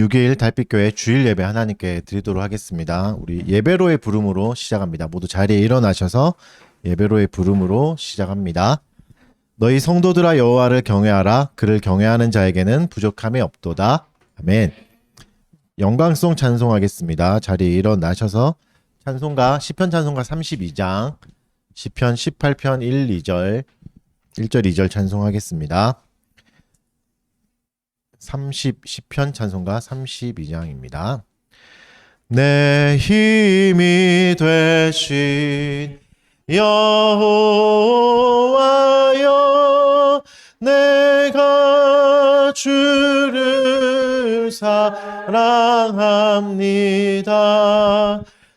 6일 달빛교회 주일 예배 하나님께 드리도록 하겠습니다. 우리 예배로의 부름으로 시작합니다. 모두 자리에 일어나셔서 예배로의 부름으로 시작합니다. 너희 성도들아 여호와를 경외하라. 그를 경외하는 자에게는 부족함이 없도다. 아멘. 영광송 찬송하겠습니다. 자리에 일어나셔서 찬송가 시편 찬송가 32장 시편 18편 1, 2절 1절 2절 찬송하겠습니다. 10편 찬송가 32장입니다. 내 힘이 되신 여호와여, 내가 주를 사랑합니다.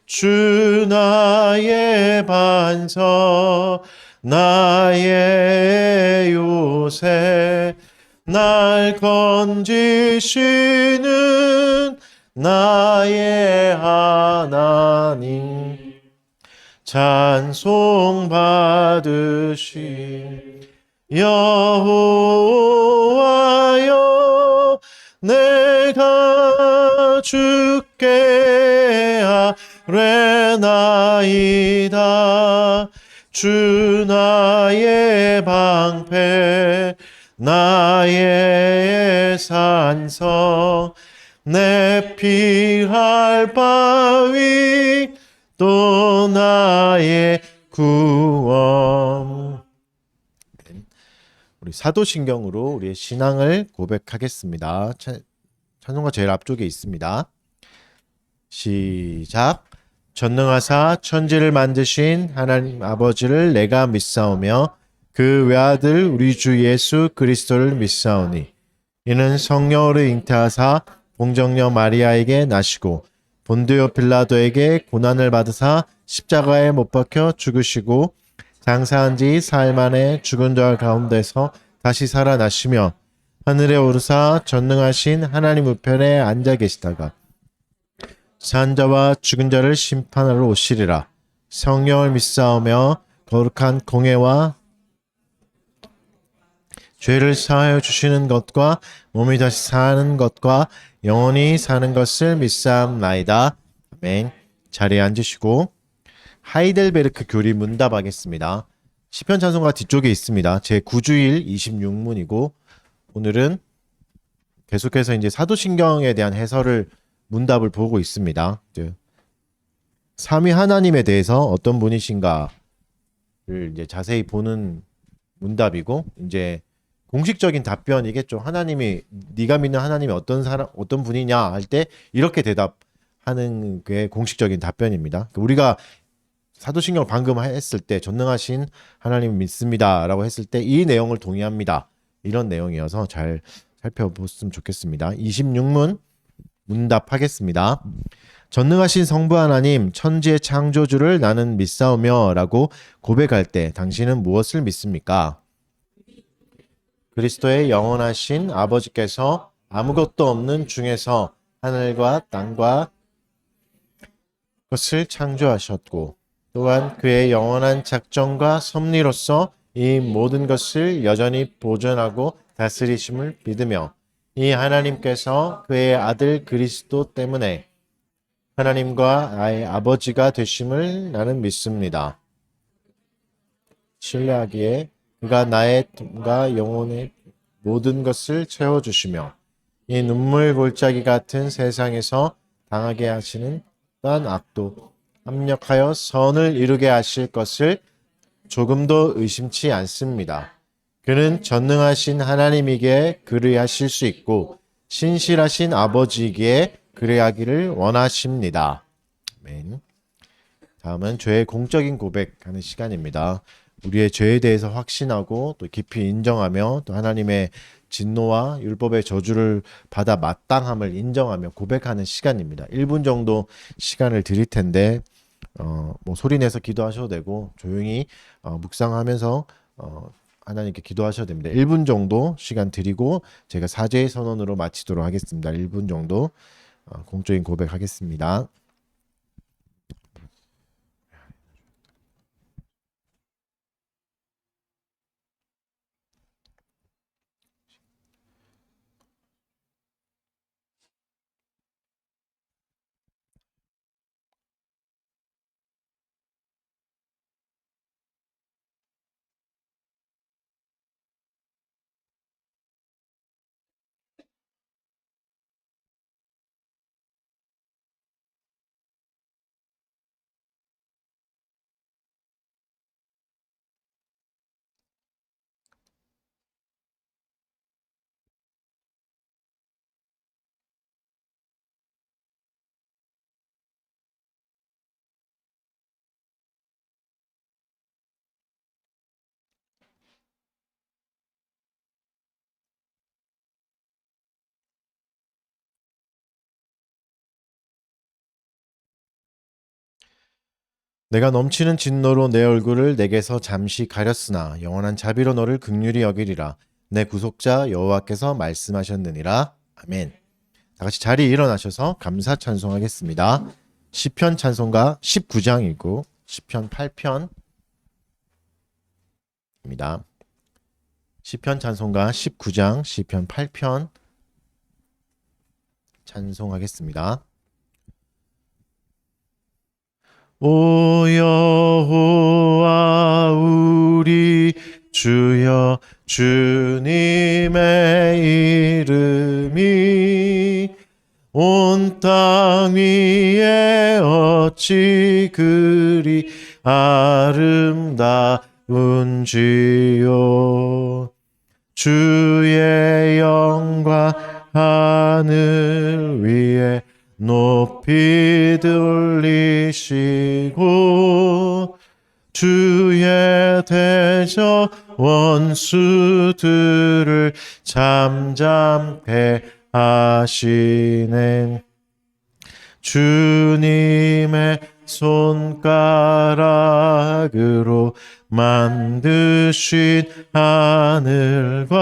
주 나의 반석, 나의 요새, 날 건지시는 나의 하나님, 찬송 받으신 여호와여, 내가 주께 아뢰나이다. 주 나의 방패, 나의 산성, 내 피할 바위, 또 나의 구원. 우리 사도신경으로 우리의 신앙을 고백하겠습니다. 찬송가 제일 앞쪽에 있습니다. 시작. 전능하사 천지를 만드신 하나님 아버지를 내가 믿사오며 그 외아들 우리 주 예수 그리스도를 믿사오니, 이는 성령으로 잉태하사 동정녀 마리아에게 나시고 본디오 빌라도에게 고난을 받으사 십자가에 못 박혀 죽으시고 장사한 지 사흘 만에 죽은 자 가운데서 다시 살아나시며 하늘에 오르사 전능하신 하나님 우편에 앉아 계시다가 산 자와 죽은 자를 심판하러 오시리라. 성령을 믿사오며 거룩한 공회와 죄를 사하여 주시는 것과 몸이 다시 사는 것과 영원히 사는 것을 믿사옵나이다. 아멘. 자리에 앉으시고 하이델베르크 교리 문답하겠습니다. 시편 찬송가 뒤쪽에 있습니다. 제 9주일 26문이고 오늘은 계속해서 이제 사도신경에 대한 해설을 문답을 보고 있습니다. 삼위 하나님에 대해서 어떤 분이신가를 이제 자세히 보는 문답이고, 이제 공식적인 답변이겠죠. 하나님이, 네가 믿는 하나님이 어떤 분이냐 할 때 이렇게 대답하는 게 공식적인 답변입니다. 우리가 사도신경을 방금 했을 때 전능하신 하나님 믿습니다라고 했을 때 이 내용을 동의합니다. 이런 내용이어서 잘 살펴봤으면 좋겠습니다. 26문 문답하겠습니다. 전능하신 성부 하나님, 천지의 창조주를 나는 믿사오며 라고 고백할 때 당신은 무엇을 믿습니까? 그리스도의 영원하신 아버지께서 아무것도 없는 중에서 하늘과 땅과 것을 창조하셨고, 또한 그의 영원한 작정과 섭리로서 이 모든 것을 여전히 보존하고 다스리심을 믿으며, 이 하나님께서 그의 아들 그리스도 때문에 하나님과 나의 아버지가 되심을 나는 믿습니다. 신뢰하기에 그가 나의 돈과 영혼의 모든 것을 채워주시며 이 눈물 골짜기 같은 세상에서 당하게 하시는 어떠한 악도 합력하여 선을 이루게 하실 것을 조금도 의심치 않습니다. 그는 전능하신 하나님이기에 그리하실 수 있고 신실하신 아버지이기에 그리하기를 원하십니다. 아멘. 다음은 죄의 공적인 고백하는 시간입니다. 우리의 죄에 대해서 확신하고 또 깊이 인정하며 또 하나님의 진노와 율법의 저주를 받아 마땅함을 인정하며 고백하는 시간입니다. 1분 정도 시간을 드릴 텐데 뭐 소리 내서 기도하셔도 되고 조용히 묵상하면서 하나님께 기도하셔도 됩니다. 1분 정도 시간 드리고 제가 사죄의 선언으로 마치도록 하겠습니다. 1분 정도 공적인 고백하겠습니다. 내가 넘치는 진노로 내 얼굴을 내게서 잠시 가렸으나 영원한 자비로 너를 긍휼히 여기리라. 내 구속자 여호와께서 말씀하셨느니라. 아멘. 다 같이 자리에 일어나셔서 감사 찬송하겠습니다. 시편 찬송가 19장이고 시편 8편입니다. 시편 찬송가 19장 시편 8편 찬송하겠습니다. 오 여호와 우리 주여 주님의 이름이 온 땅 위에 어찌 그리 아름다운지요. 주의 영광 하늘 위에 높이 들리시고 주의 대저 원수들을 잠잠케 하시네. 주님의 손가락으로 만드신 하늘과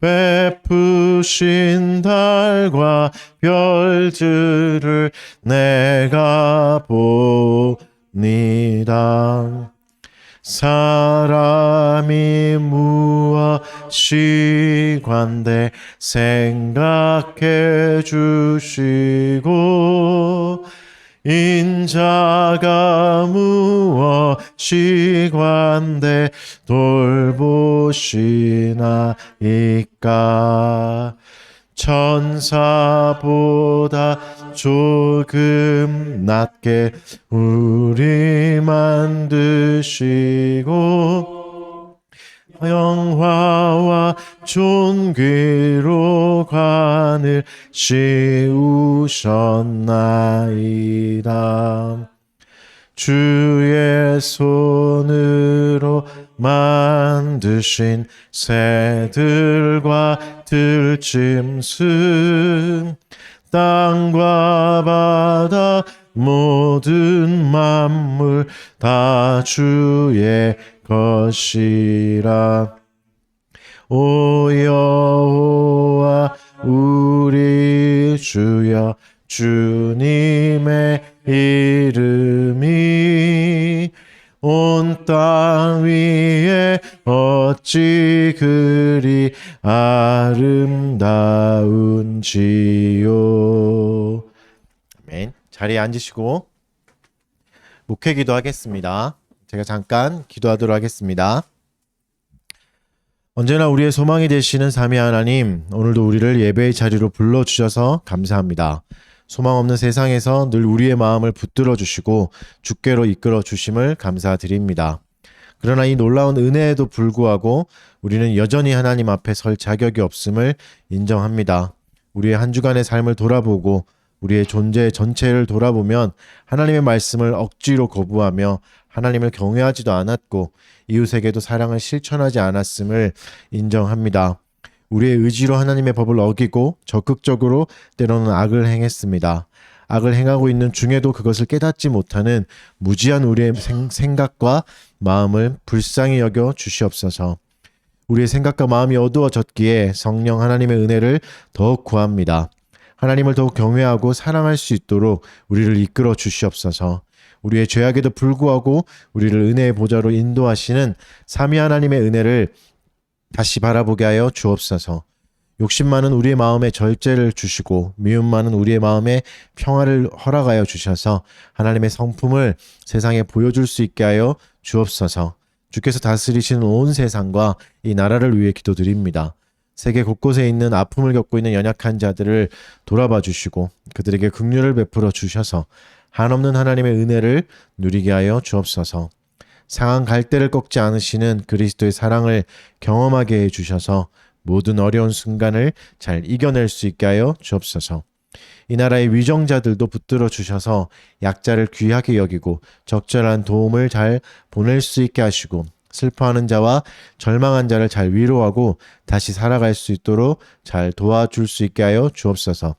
베푸신 달과 별들을 내가 봅니다. 사람이 무엇이 관대 생각해 주시고 인자가 무엇이 관대 돌보시나이까. 천사보다 조금 낮게 우리 만드시고 영화와 존귀로 관을 씌우셨나이다. 주의 손으로 만드신 새들과 들짐승 땅과 바다 모든 만물 다 주의 것이라. 오 여호와 우리 주여 주님의 이름이 온 땅 위에 어찌 그리 아름다운지요. 아멘. 자리에 앉으시고 목회 기도하겠습니다. 제가 잠깐 기도하도록 하겠습니다. 언제나 우리의 소망이 되시는 삼위 하나님, 오늘도 우리를 예배의 자리로 불러주셔서 감사합니다. 소망 없는 세상에서 늘 우리의 마음을 붙들어 주시고 주께로 이끌어 주심을 감사드립니다. 그러나 이 놀라운 은혜에도 불구하고 우리는 여전히 하나님 앞에 설 자격이 없음을 인정합니다. 우리의 한 주간의 삶을 돌아보고 우리의 존재 전체를 돌아보면 하나님의 말씀을 억지로 거부하며 하나님을 경외하지도 않았고 이웃에게도 사랑을 실천하지 않았음을 인정합니다. 우리의 의지로 하나님의 법을 어기고 적극적으로 때로는 악을 행했습니다. 악을 행하고 있는 중에도 그것을 깨닫지 못하는 무지한 우리의 생각과 마음을 불쌍히 여겨 주시옵소서. 우리의 생각과 마음이 어두워졌기에 성령 하나님의 은혜를 더욱 구합니다. 하나님을 더욱 경외하고 사랑할 수 있도록 우리를 이끌어 주시옵소서. 우리의 죄악에도 불구하고 우리를 은혜의 보좌로 인도하시는 삼위 하나님의 은혜를 다시 바라보게 하여 주옵소서. 욕심 많은 우리의 마음에 절제를 주시고 미움 많은 우리의 마음에 평화를 허락하여 주셔서 하나님의 성품을 세상에 보여줄 수 있게 하여 주옵소서. 주께서 다스리시는 온 세상과 이 나라를 위해 기도드립니다. 세계 곳곳에 있는 아픔을 겪고 있는 연약한 자들을 돌아봐 주시고 그들에게 긍휼을 베풀어 주셔서 한없는 하나님의 은혜를 누리게 하여 주옵소서. 상한 갈대를 꺾지 않으시는 그리스도의 사랑을 경험하게 해주셔서 모든 어려운 순간을 잘 이겨낼 수 있게 하여 주옵소서. 이 나라의 위정자들도 붙들어 주셔서 약자를 귀하게 여기고 적절한 도움을 잘 보낼 수 있게 하시고 슬퍼하는 자와 절망한 자를 잘 위로하고 다시 살아갈 수 있도록 잘 도와줄 수 있게 하여 주옵소서.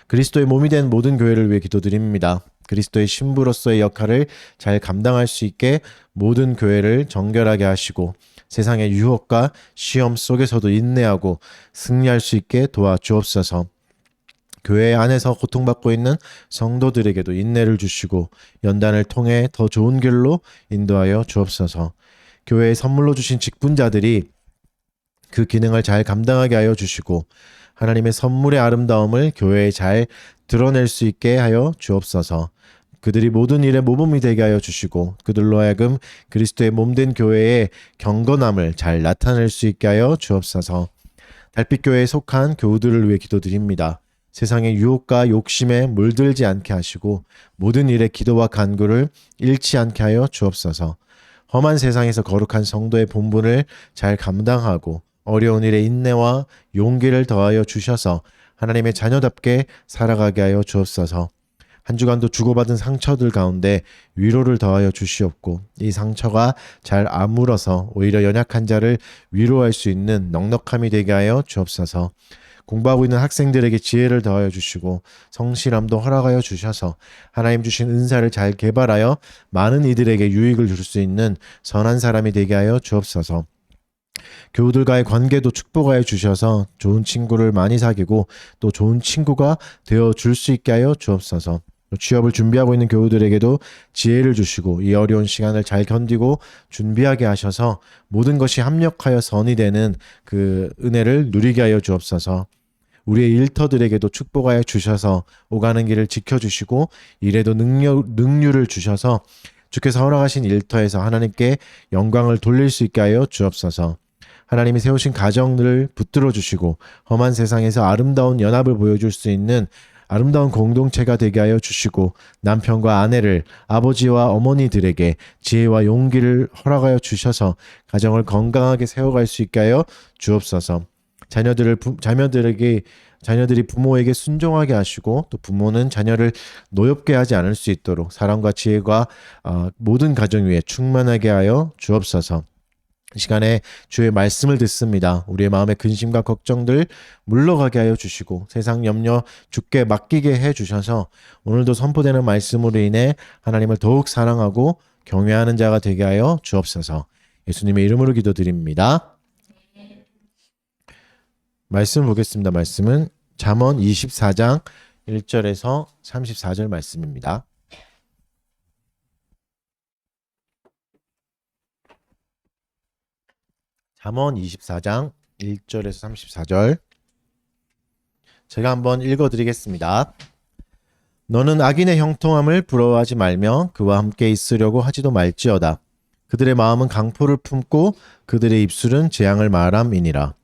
그리스도의 몸이 된 모든 교회를 위해 기도드립니다. 그리스도의 신부로서의 역할을 잘 감당할 수 있게 모든 교회를 정결하게 하시고 세상의 유혹과 시험 속에서도 인내하고 승리할 수 있게 도와주옵소서. 교회 안에서 고통받고 있는 성도들에게도 인내를 주시고 연단을 통해 더 좋은 길로 인도하여 주옵소서. 교회에 선물로 주신 직분자들이 그 기능을 잘 감당하게 하여 주시고 하나님의 선물의 아름다움을 교회에 잘 드러낼 수 있게 하여 주옵소서. 그들이 모든 일에 모범이 되게 하여 주시고 그들로 하여금 그리스도의 몸된 교회의 경건함을 잘 나타낼 수 있게 하여 주옵소서. 달빛교회에 속한 교우들을 위해 기도드립니다. 세상의 유혹과 욕심에 물들지 않게 하시고 모든 일에 기도와 간구를 잃지 않게 하여 주옵소서. 험한 세상에서 거룩한 성도의 본분을 잘 감당하고 어려운 일에 인내와 용기를 더하여 주셔서 하나님의 자녀답게 살아가게 하여 주옵소서. 한 주간도 주고받은 상처들 가운데 위로를 더하여 주시옵고 이 상처가 잘 아물어서 오히려 연약한 자를 위로할 수 있는 넉넉함이 되게 하여 주옵소서. 공부하고 있는 학생들에게 지혜를 더하여 주시고 성실함도 허락하여 주셔서 하나님 주신 은사를 잘 개발하여 많은 이들에게 유익을 줄 수 있는 선한 사람이 되게 하여 주옵소서. 교우들과의 관계도 축복하여 주셔서 좋은 친구를 많이 사귀고 또 좋은 친구가 되어 줄 수 있게 하여 주옵소서. 취업을 준비하고 있는 교우들에게도 지혜를 주시고 이 어려운 시간을 잘 견디고 준비하게 하셔서 모든 것이 합력하여 선이 되는 그 은혜를 누리게 하여 주옵소서. 우리의 일터들에게도 축복하여 주셔서 오가는 길을 지켜주시고 일에도 능률을 주셔서 주께서 허락하신 일터에서 하나님께 영광을 돌릴 수 있게 하여 주옵소서. 하나님이 세우신 가정을 붙들어 주시고 험한 세상에서 아름다운 연합을 보여줄 수 있는 아름다운 공동체가 되게 하여 주시고 남편과 아내를 아버지와 어머니들에게 지혜와 용기를 허락하여 주셔서 가정을 건강하게 세워갈 수 있게 하여 주옵소서. 자녀들이 부모에게 순종하게 하시고 또 부모는 자녀를 노엽게 하지 않을 수 있도록 사랑과 지혜가 모든 가정 위에 충만하게 하여 주옵소서. 이 시간에 주의 말씀을 듣습니다. 우리의 마음의 근심과 걱정들 물러가게 하여 주시고 세상 염려 주께 맡기게 해 주셔서 오늘도 선포되는 말씀으로 인해 하나님을 더욱 사랑하고 경외하는 자가 되게 하여 주옵소서. 예수님의 이름으로 기도드립니다. 말씀 보겠습니다. 말씀은 잠언 24장 1절에서 34절 말씀입니다. 잠언 24장 1절에서 34절 제가 한번 읽어드리겠습니다. 너는 악인의 형통함을 부러워하지 말며 그와 함께 있으려고 하지도 말지어다. 그들의 마음은 강포를 품고 그들의 입술은 재앙을 말함이니라.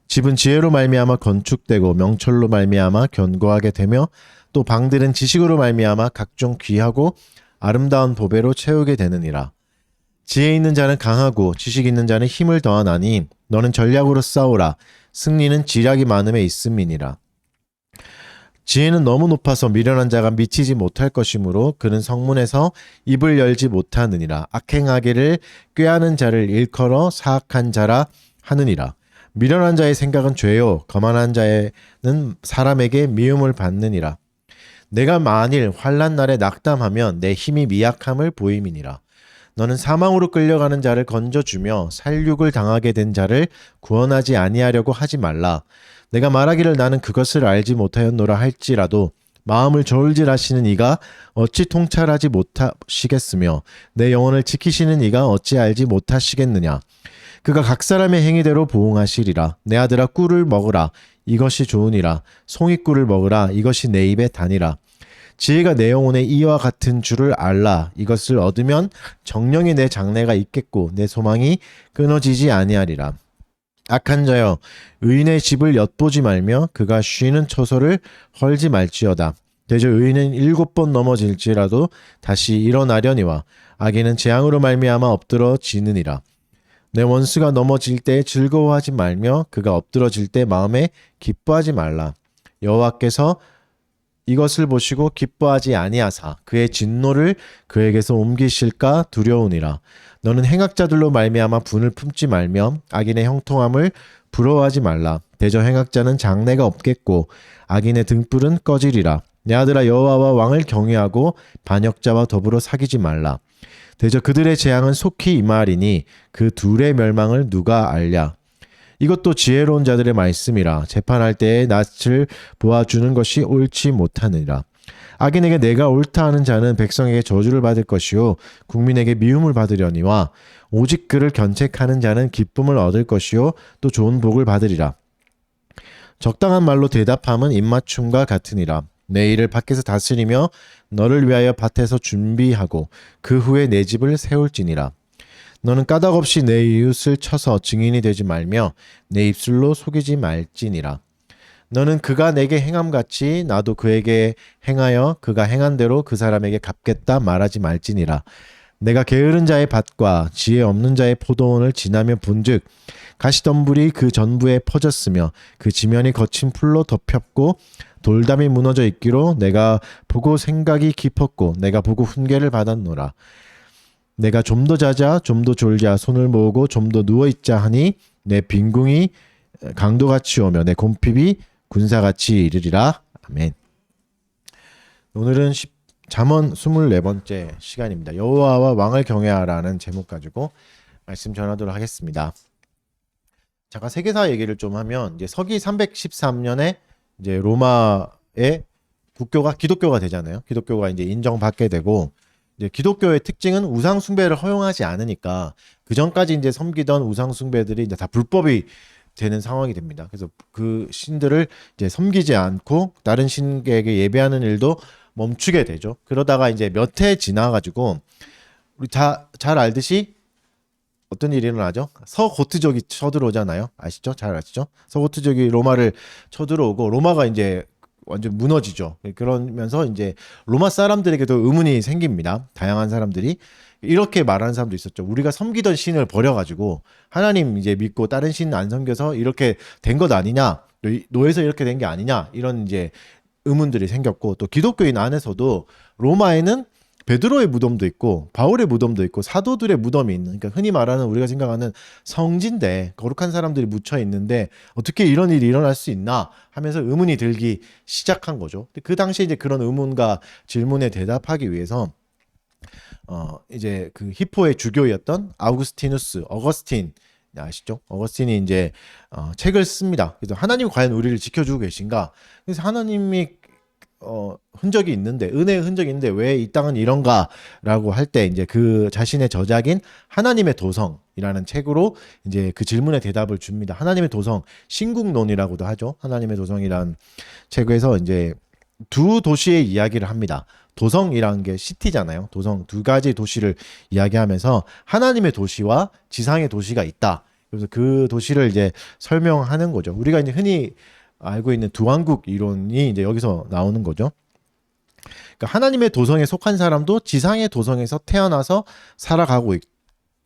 집은 지혜로 말미암아 건축되고 명철로 말미암아 견고하게 되며 또 방들은 지식으로 말미암아 각종 귀하고 아름다운 보배로 채우게 되느니라. 지혜 있는 자는 강하고 지식 있는 자는 힘을 더하나니 너는 전략으로 싸우라. 승리는 지략이 많음에 있음이니라. 지혜는 너무 높아서 미련한 자가 미치지 못할 것이므로 그는 성문에서 입을 열지 못하느니라. 악행하기를 꾀하는 자를 일컬어 사악한 자라 하느니라. 미련한 자의 생각은 죄요 거만한 자는 사람에게 미움을 받느니라. 내가 만일 환난 날에 낙담하면 내 힘이 미약함을 보임이니라. 너는 사망으로 끌려가는 자를 건져주며 살육을 당하게 된 자를 구원하지 아니하려고 하지 말라. 내가 말하기를 나는 그것을 알지 못하였노라 할지라도 마음을 저울질하시는 이가 어찌 통찰하지 못하시겠으며 내 영혼을 지키시는 이가 어찌 알지 못하시겠느냐. 그가 각 사람의 행위대로 보응하시리라. 내 아들아 꿀을 먹으라. 이것이 좋으니라. 송이꿀을 먹으라. 이것이 내 입에 다니라. 지혜가 내 영혼에 이와 같은 줄을 알라. 이것을 얻으면 정령이 내 장래가 있겠고 내 소망이 끊어지지 아니하리라. 악한 자여 의인의 집을 엿보지 말며 그가 쉬는 처소를 헐지 말지어다. 대저 의인은 7번 넘어질지라도 다시 일어나려니와 악인은 재앙으로 말미암아 엎드러지느니라. 내 원수가 넘어질 때 즐거워하지 말며 그가 엎드러질 때 마음에 기뻐하지 말라. 여호와께서 이것을 보시고 기뻐하지 아니하사 그의 진노를 그에게서 옮기실까 두려우니라. 너는 행악자들로 말미암아 분을 품지 말며 악인의 형통함을 부러워하지 말라. 대저 행악자는 장래가 없겠고 악인의 등불은 꺼지리라. 내 아들아 여호와와 왕을 경외하고 반역자와 더불어 사귀지 말라. 대저 그들의 재앙은 속히 임하리니 그 둘의 멸망을 누가 알랴. 이것도 지혜로운 자들의 말씀이라. 재판할 때에 낯을 보아주는 것이 옳지 못하느니라. 악인에게 내가 옳다 하는 자는 백성에게 저주를 받을 것이요 국민에게 미움을 받으려니와 오직 그를 견책하는 자는 기쁨을 얻을 것이요 또 좋은 복을 받으리라. 적당한 말로 대답함은 입맞춤과 같으니라. 내 일을 밖에서 다스리며 너를 위하여 밭에서 준비하고 그 후에 내 집을 세울지니라. 너는 까닭없이 내 이웃을 쳐서 증인이 되지 말며 내 입술로 속이지 말지니라. 너는 그가 내게 행함같이 나도 그에게 행하여 그가 행한 대로 그 사람에게 갚겠다 말하지 말지니라. 내가 게으른 자의 밭과 지혜 없는 자의 포도원을 지나며 본즉 가시덤불이 그 전부에 퍼졌으며 그 지면이 거친 풀로 덮였고 돌담이 무너져 있기로 내가 보고 생각이 깊었고 내가 보고 훈계를 받았노라. 내가 좀 더 자자 좀 더 졸자 손을 모으고 좀 더 누워있자 하니 내 빈궁이 강도같이 오며 내 곰핍이 군사같이 이르리라. 아멘. 오늘은 잠언 24번째 시간입니다. 여호와와 왕을 경외하라는 제목 가지고 말씀 전하도록 하겠습니다. 잠깐 세계사 얘기를 좀 하면 이제 서기 313년에 이제 로마의 국교가 기독교가 되잖아요. 기독교가 이제 인정받게 되고 이제 기독교의 특징은 우상 숭배를 허용하지 않으니까 그 전까지 이제 섬기던 우상 숭배들이 이제 다 불법이 되는 상황이 됩니다. 그래서 그 신들을 이제 섬기지 않고 다른 신에게 예배하는 일도 멈추게 되죠. 그러다가 이제 몇 해 지나가지고 우리 잘 알듯이 어떤 일이 일어나죠? 서고트족이 쳐들어오잖아요. 아시죠? 잘 아시죠? 서고트족이 로마를 쳐들어오고 로마가 이제 완전 무너지죠. 그러면서 이제 로마 사람들에게도 의문이 생깁니다. 다양한 사람들이 이렇게 말하는 사람도 있었죠. 우리가 섬기던 신을 버려가지고 하나님 이제 믿고 다른 신 안 섬겨서 이렇게 된 것 아니냐? 노예서 이렇게 된 게 아니냐? 이런 이제 의문들이 생겼고 또 기독교인 안에서도 로마에는 베드로의 무덤도 있고 바울의 무덤도 있고 사도들의 무덤이 있는, 그러니까 흔히 말하는 우리가 생각하는 성지인데 거룩한 사람들이 묻혀 있는데 어떻게 이런 일이 일어날 수 있나 하면서 의문이 들기 시작한 거죠. 그 당시에 이제 그런 의문과 질문에 대답하기 위해서 이제 그 히포의 주교였던 어거스틴 아시죠? 어거스틴이 이제 책을 씁니다. 그래서 하나님 과연 우리를 지켜주고 계신가? 그래서 하나님이 흔적이 있는데 은혜의 흔적이 있는데 왜 이 땅은 이런가라고 할 때 이제 그 자신의 저작인 하나님의 도성이라는 책으로 이제 그 질문에 대답을 줍니다. 하나님의 도성 신국론이라고도 하죠. 하나님의 도성이란 책에서 이제 두 도시의 이야기를 합니다. 도성이라는 게 시티잖아요. 도성 두 가지 도시를 이야기하면서 하나님의 도시와 지상의 도시가 있다. 그래서 그 도시를 이제 설명하는 거죠. 우리가 이제 흔히 알고 있는 두왕국 이론이 이제 여기서 나오는 거죠. 그러니까 하나님의 도성에 속한 사람도 지상의 도성에서 태어나서 살아가고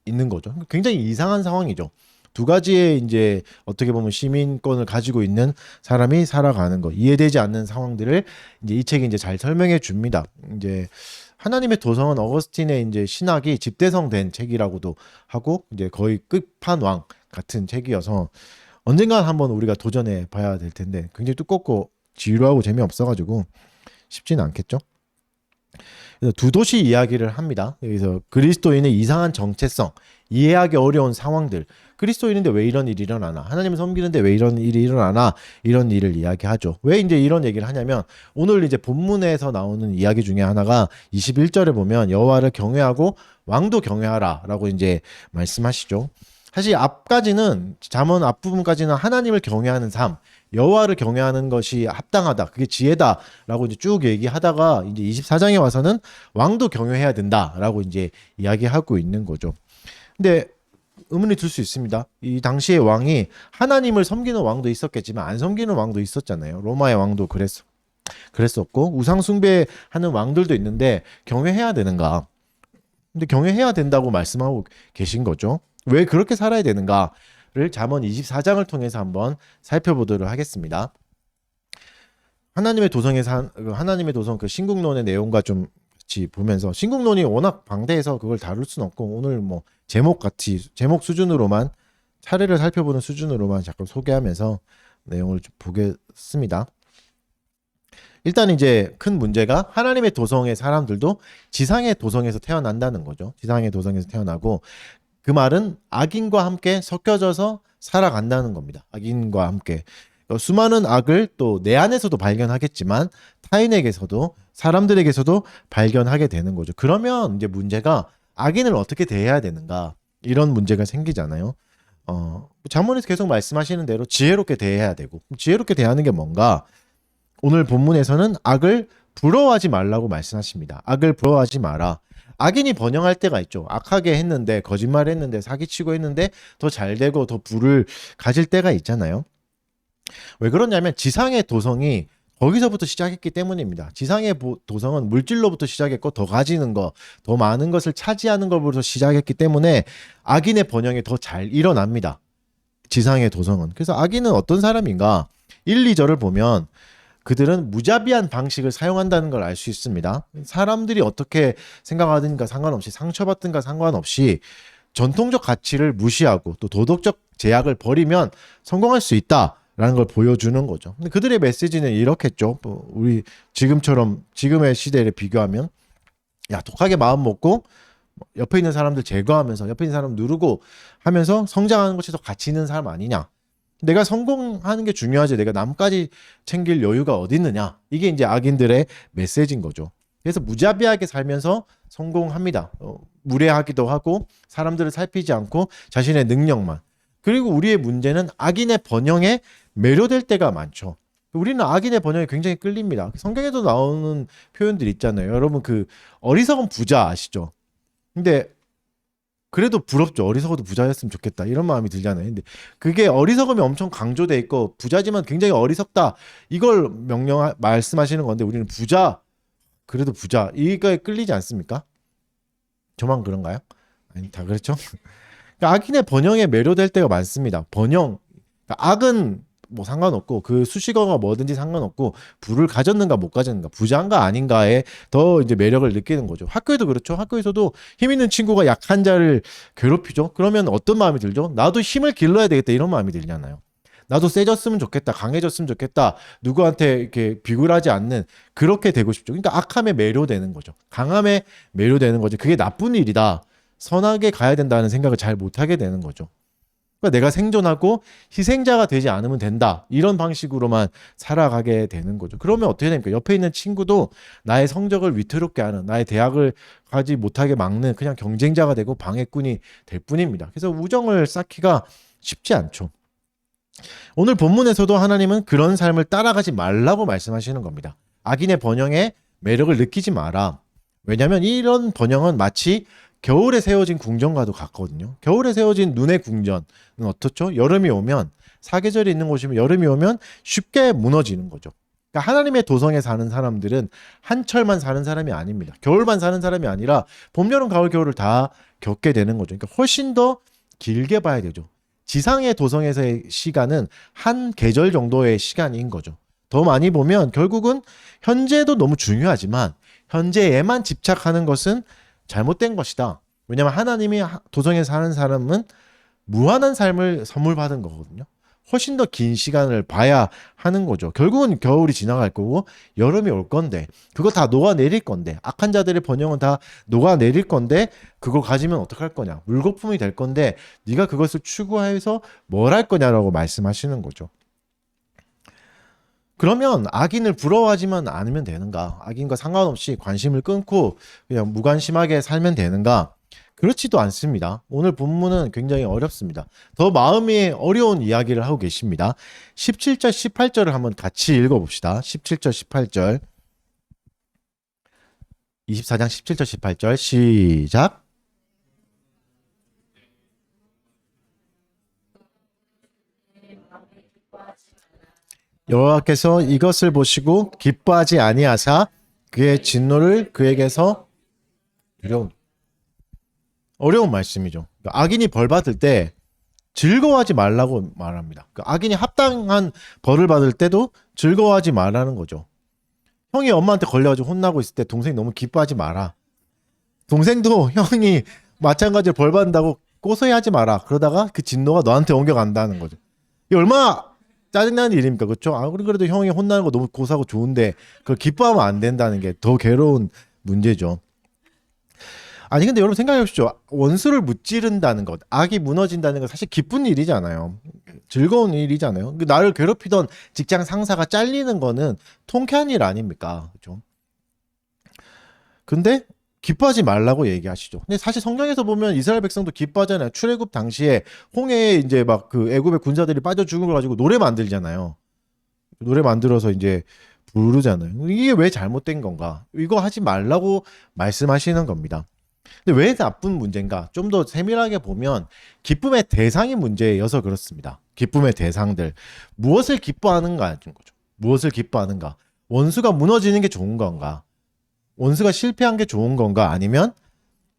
있는 거죠. 굉장히 이상한 상황이죠. 두 가지의 이제 어떻게 보면 시민권을 가지고 있는 사람이 살아가는 거, 이해되지 않는 상황들을 이제 이 책이 이제 잘 설명해 줍니다. 이제 하나님의 도성은 어거스틴의 이제 신학이 집대성된 책이라고도 하고 이제 거의 끝판왕 같은 책이어서 언젠간 한번 우리가 도전해 봐야 될 텐데 굉장히 두껍고 지루하고 재미없어가지고 쉽지는 않겠죠. 그래서 두 도시 이야기를 합니다. 여기서 그리스도인의 이상한 정체성, 이해하기 어려운 상황들, 그리스도인인데 왜 이런 일이 일어나나, 하나님을 섬기는데 왜 이런 일이 일어나나, 이런 일을 이야기하죠. 왜 이제 이런 얘기를 하냐면 오늘 이제 본문에서 나오는 이야기 중에 하나가 21절에 보면 여호와를 경외하고 왕도 경외하라라고 이제 말씀하시죠. 사실 앞까지는 잠언 앞부분까지는 하나님을 경외하는 삶, 여호와를 경외하는 것이 합당하다, 그게 지혜다라고 이제 쭉 얘기하다가 이제 24장에 와서는 왕도 경외해야 된다라고 이제 이야기하고 있는 거죠. 근데 의문이 들 수 있습니다. 이 당시에 왕이 하나님을 섬기는 왕도 있었겠지만 안 섬기는 왕도 있었잖아요. 로마의 왕도 그랬었고 우상 숭배하는 왕들도 있는데 경외해야 되는가? 근데 경외해야 된다고 말씀하고 계신 거죠. 왜 그렇게 살아야 되는가를 잠언 24장을 통해서 한번 살펴보도록 하겠습니다. 하나님의 도성 그 신국론의 내용과 좀 같이 보면서, 신국론이 워낙 방대해서 그걸 다룰 수는 없고 오늘 뭐 제목 수준으로만, 차례를 살펴보는 수준으로만 잠깐 소개하면서 내용을 좀 보겠습니다. 일단 이제 큰 문제가 하나님의 도성의 사람들도 지상의 도성에서 태어난다는 거죠. 지상의 도성에서 태어나고 그 말은 악인과 함께 섞여져서 살아간다는 겁니다. 악인과 함께. 수많은 악을 또 내 안에서도 발견하겠지만 타인에게서도 사람들에게서도 발견하게 되는 거죠. 그러면 이제 문제가 악인을 어떻게 대해야 되는가 이런 문제가 생기잖아요. 잠언에서 계속 말씀하시는 대로 지혜롭게 대해야 되고 지혜롭게 대하는 게 뭔가 오늘 본문에서는 악을 부러워하지 말라고 말씀하십니다. 악을 부러워하지 마라. 악인이 번영할 때가 있죠. 악하게 했는데 거짓말했는데 사기치고 했는데 더 잘되고 더 부를 가질 때가 있잖아요. 왜 그러냐면 지상의 도성이 거기서부터 시작했기 때문입니다. 지상의 도성은 물질로부터 시작했고 더 가지는 거, 더 많은 것을 차지하는 것부터 시작했기 때문에 악인의 번영이 더 잘 일어납니다. 지상의 도성은. 그래서 악인은 어떤 사람인가? 1, 2절을 보면 그들은 무자비한 방식을 사용한다는 걸 알 수 있습니다. 사람들이 어떻게 생각하든가 상관없이 상처받든가 상관없이 전통적 가치를 무시하고 또 도덕적 제약을 버리면 성공할 수 있다라는 걸 보여주는 거죠. 근데 그들의 메시지는 이렇겠죠. 우리 지금처럼 지금의 시대를 비교하면 야 독하게 마음 먹고 옆에 있는 사람들 제거하면서 옆에 있는 사람 누르고 하면서 성장하는 것이 더 가치 있는 사람 아니냐. 내가 성공하는 게 중요하지 내가 남까지 챙길 여유가 어디 있느냐. 이게 이제 악인들의 메시지인 거죠. 그래서 무자비하게 살면서 성공합니다. 무례하기도 하고 사람들을 살피지 않고 자신의 능력만. 그리고 우리의 문제는 악인의 번영에 매료될 때가 많죠. 우리는 악인의 번영에 굉장히 끌립니다. 성경에도 나오는 표현들 있잖아요. 여러분 그 어리석은 부자 아시죠? 근데 그래도 부럽죠. 어리석어도 부자였으면 좋겠다. 이런 마음이 들잖아요. 근데 그게 어리석음이 엄청 강조돼 있고 부자지만 굉장히 어리석다. 이걸 말씀하시는 건데 우리는 부자 그래도 부자 이거에 끌리지 않습니까? 저만 그런가요? 아니 다 그렇죠. 그러니까 악인의 번영에 매료될 때가 많습니다. 번영 그러니까 악은 뭐 상관없고 그 수식어가 뭐든지 상관없고 부를 가졌는가 못 가졌는가 부자인가 아닌가에 더 이제 매력을 느끼는 거죠. 학교에도 그렇죠. 학교에서도 힘 있는 친구가 약한 자를 괴롭히죠. 그러면 어떤 마음이 들죠? 나도 힘을 길러야 되겠다 이런 마음이 들잖아요. 나도 세졌으면 좋겠다. 강해졌으면 좋겠다. 누구한테 이렇게 비굴하지 않는 그렇게 되고 싶죠. 그러니까 악함에 매료되는 거죠. 강함에 매료되는 거죠. 그게 나쁜 일이다. 선하게 가야 된다는 생각을 잘 못하게 되는 거죠. 그러니까 내가 생존하고 희생자가 되지 않으면 된다. 이런 방식으로만 살아가게 되는 거죠. 그러면 어떻게 됩니까? 옆에 있는 친구도 나의 성적을 위태롭게 하는, 나의 대학을 가지 못하게 막는 그냥 경쟁자가 되고 방해꾼이 될 뿐입니다. 그래서 우정을 쌓기가 쉽지 않죠. 오늘 본문에서도 하나님은 그런 삶을 따라가지 말라고 말씀하시는 겁니다. 악인의 번영에 매력을 느끼지 마라. 왜냐하면 이런 번영은 마치 겨울에 세워진 궁전과도 같거든요. 겨울에 세워진 눈의 궁전은 어떻죠? 여름이 오면 사계절이 있는 곳이면 여름이 오면 쉽게 무너지는 거죠. 그러니까 하나님의 도성에 사는 사람들은 한철만 사는 사람이 아닙니다. 겨울만 사는 사람이 아니라 봄, 여름, 가을, 겨울을 다 겪게 되는 거죠. 그러니까 훨씬 더 길게 봐야 되죠. 지상의 도성에서의 시간은 한 계절 정도의 시간인 거죠. 더 많이 보면 결국은 현재도 너무 중요하지만 현재에만 집착하는 것은 잘못된 것이다. 왜냐하면 하나님이 도성에 사는 사람은 무한한 삶을 선물 받은 거거든요. 훨씬 더 긴 시간을 봐야 하는 거죠. 결국은 겨울이 지나갈 거고 여름이 올 건데 그거 다 녹아내릴 건데 악한 자들의 번영은 다 녹아내릴 건데 그걸 가지면 어떡할 거냐. 물거품이 될 건데 네가 그것을 추구해서 뭘 할 거냐라고 말씀하시는 거죠. 그러면 악인을 부러워하지만 않으면 되는가? 악인과 상관없이 관심을 끊고 그냥 무관심하게 살면 되는가? 그렇지도 않습니다. 오늘 본문은 굉장히 어렵습니다. 더 마음이 어려운 이야기를 하고 계십니다. 17절, 18절을 한번 같이 읽어봅시다. 17절, 18절. 24장 17절, 18절 시작. 여호와께서 이것을 보시고 기뻐하지 아니하사 그의 진노를 그에게서 어려운 말씀이죠. 악인이 벌 받을 때 즐거워하지 말라고 말합니다. 악인이 합당한 벌을 받을 때도 즐거워하지 말라는 거죠. 형이 엄마한테 걸려가지고 혼나고 있을 때 동생이 너무 기뻐하지 마라. 동생도 형이 마찬가지로 벌 받는다고 고소해하지 마라. 그러다가 그 진노가 너한테 옮겨간다는 거죠. 이 얼마나 짜증나는 일입니까? 그렇죠? 아무리 그래도 형이 혼나는 거 너무 고사하고 좋은데 그걸 기뻐하면 안 된다는 게 더 괴로운 문제죠. 아니 근데 여러분 생각해 보십시오. 원수를 무찌른다는 것, 악이 무너진다는 건 사실 기쁜 일이잖아요. 즐거운 일이잖아요. 나를 괴롭히던 직장 상사가 잘리는 거는 통쾌한 일 아닙니까? 그렇죠? 근데 기뻐하지 말라고 얘기하시죠. 근데 사실 성경에서 보면 이스라엘 백성도 기뻐하잖아요. 출애굽 당시에 홍해에 이제 막 그 애굽의 군사들이 빠져 죽은 걸 가지고 노래 만들잖아요. 노래 만들어서 이제 부르잖아요. 이게 왜 잘못된 건가? 이거 하지 말라고 말씀하시는 겁니다. 근데 왜 나쁜 문제인가? 좀 더 세밀하게 보면 기쁨의 대상이 문제여서 그렇습니다. 기쁨의 대상들. 무엇을 기뻐하는가? 거죠. 무엇을 기뻐하는가? 원수가 무너지는 게 좋은 건가? 원수가 실패한 게 좋은 건가? 아니면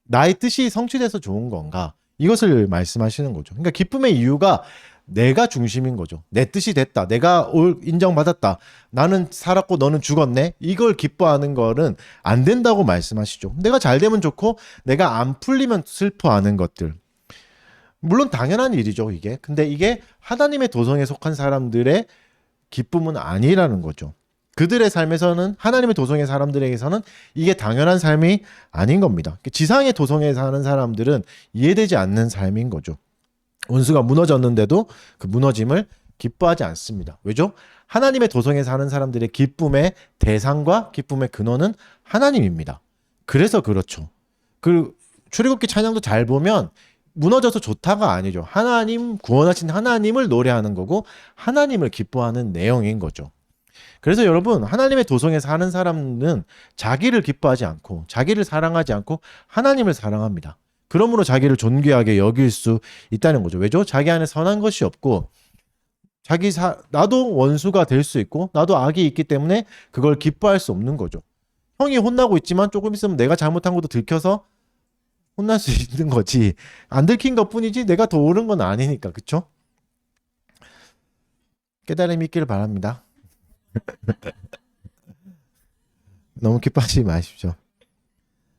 나의 뜻이 성취돼서 좋은 건가? 이것을 말씀하시는 거죠. 그러니까 기쁨의 이유가 내가 중심인 거죠. 내 뜻이 됐다. 내가 인정받았다. 나는 살았고 너는 죽었네. 이걸 기뻐하는 거는 안 된다고 말씀하시죠. 내가 잘 되면 좋고 내가 안 풀리면 슬퍼하는 것들. 물론 당연한 일이죠, 이게. 근데 이게 하나님의 도성에 속한 사람들의 기쁨은 아니라는 거죠. 그들의 삶에서는 하나님의 도성의 사람들에게서는 이게 당연한 삶이 아닌 겁니다. 지상의 도성에 사는 사람들은 이해되지 않는 삶인 거죠. 원수가 무너졌는데도 그 무너짐을 기뻐하지 않습니다. 왜죠? 하나님의 도성에 사는 사람들의 기쁨의 대상과 기쁨의 근원은 하나님입니다. 그래서 그렇죠. 그 출애굽기 찬양도 잘 보면 무너져서 좋다가 아니죠. 하나님, 구원하신 하나님을 노래하는 거고 하나님을 기뻐하는 내용인 거죠. 그래서 여러분, 하나님의 도성에 사는 사람은 자기를 기뻐하지 않고 자기를 사랑하지 않고 하나님을 사랑합니다. 그러므로 자기를 존귀하게 여길 수 있다는 거죠. 왜죠? 자기 안에 선한 것이 없고 나도 원수가 될 수 있고 나도 악이 있기 때문에 그걸 기뻐할 수 없는 거죠. 형이 혼나고 있지만 조금 있으면 내가 잘못한 것도 들켜서 혼날 수 있는 거지. 안 들킨 것뿐이지 내가 더 옳은 건 아니니까. 그렇죠? 깨달음이 있기를 바랍니다. 너무 기뻐하지 마십시오.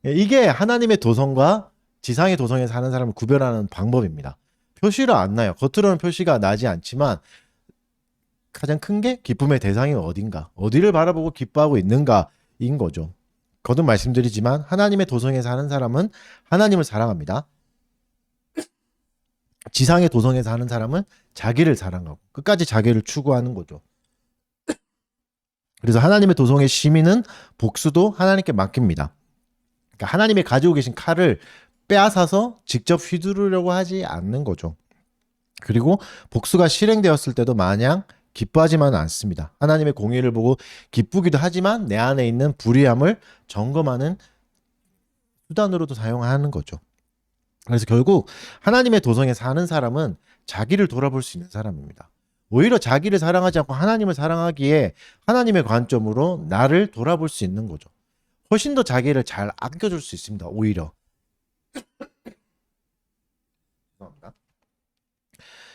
이게 하나님의 도성과 지상의 도성에 사는 사람을 구별하는 방법입니다. 표시를 안 나요. 겉으로는 표시가 나지 않지만 가장 큰 게 기쁨의 대상이 어딘가, 어디를 바라보고 기뻐하고 있는가인 거죠. 거듭 말씀드리지만 하나님의 도성에 사는 사람은 하나님을 사랑합니다. 지상의 도성에 사는 사람은 자기를 사랑하고 끝까지 자기를 추구하는 거죠. 그래서 하나님의 도성의 시민은 복수도 하나님께 맡깁니다. 그러니까 하나님이 가지고 계신 칼을 빼앗아서 직접 휘두르려고 하지 않는 거죠. 그리고 복수가 실행되었을 때도 마냥 기뻐하지만 않습니다. 하나님의 공의를 보고 기쁘기도 하지만 내 안에 있는 불의함을 점검하는 수단으로도 사용하는 거죠. 그래서 결국 하나님의 도성에 사는 사람은 자기를 돌아볼 수 있는 사람입니다. 오히려 자기를 사랑하지 않고 하나님을 사랑하기에 하나님의 관점으로 나를 돌아볼 수 있는 거죠. 훨씬 더 자기를 잘 아껴줄 수 있습니다. 오히려.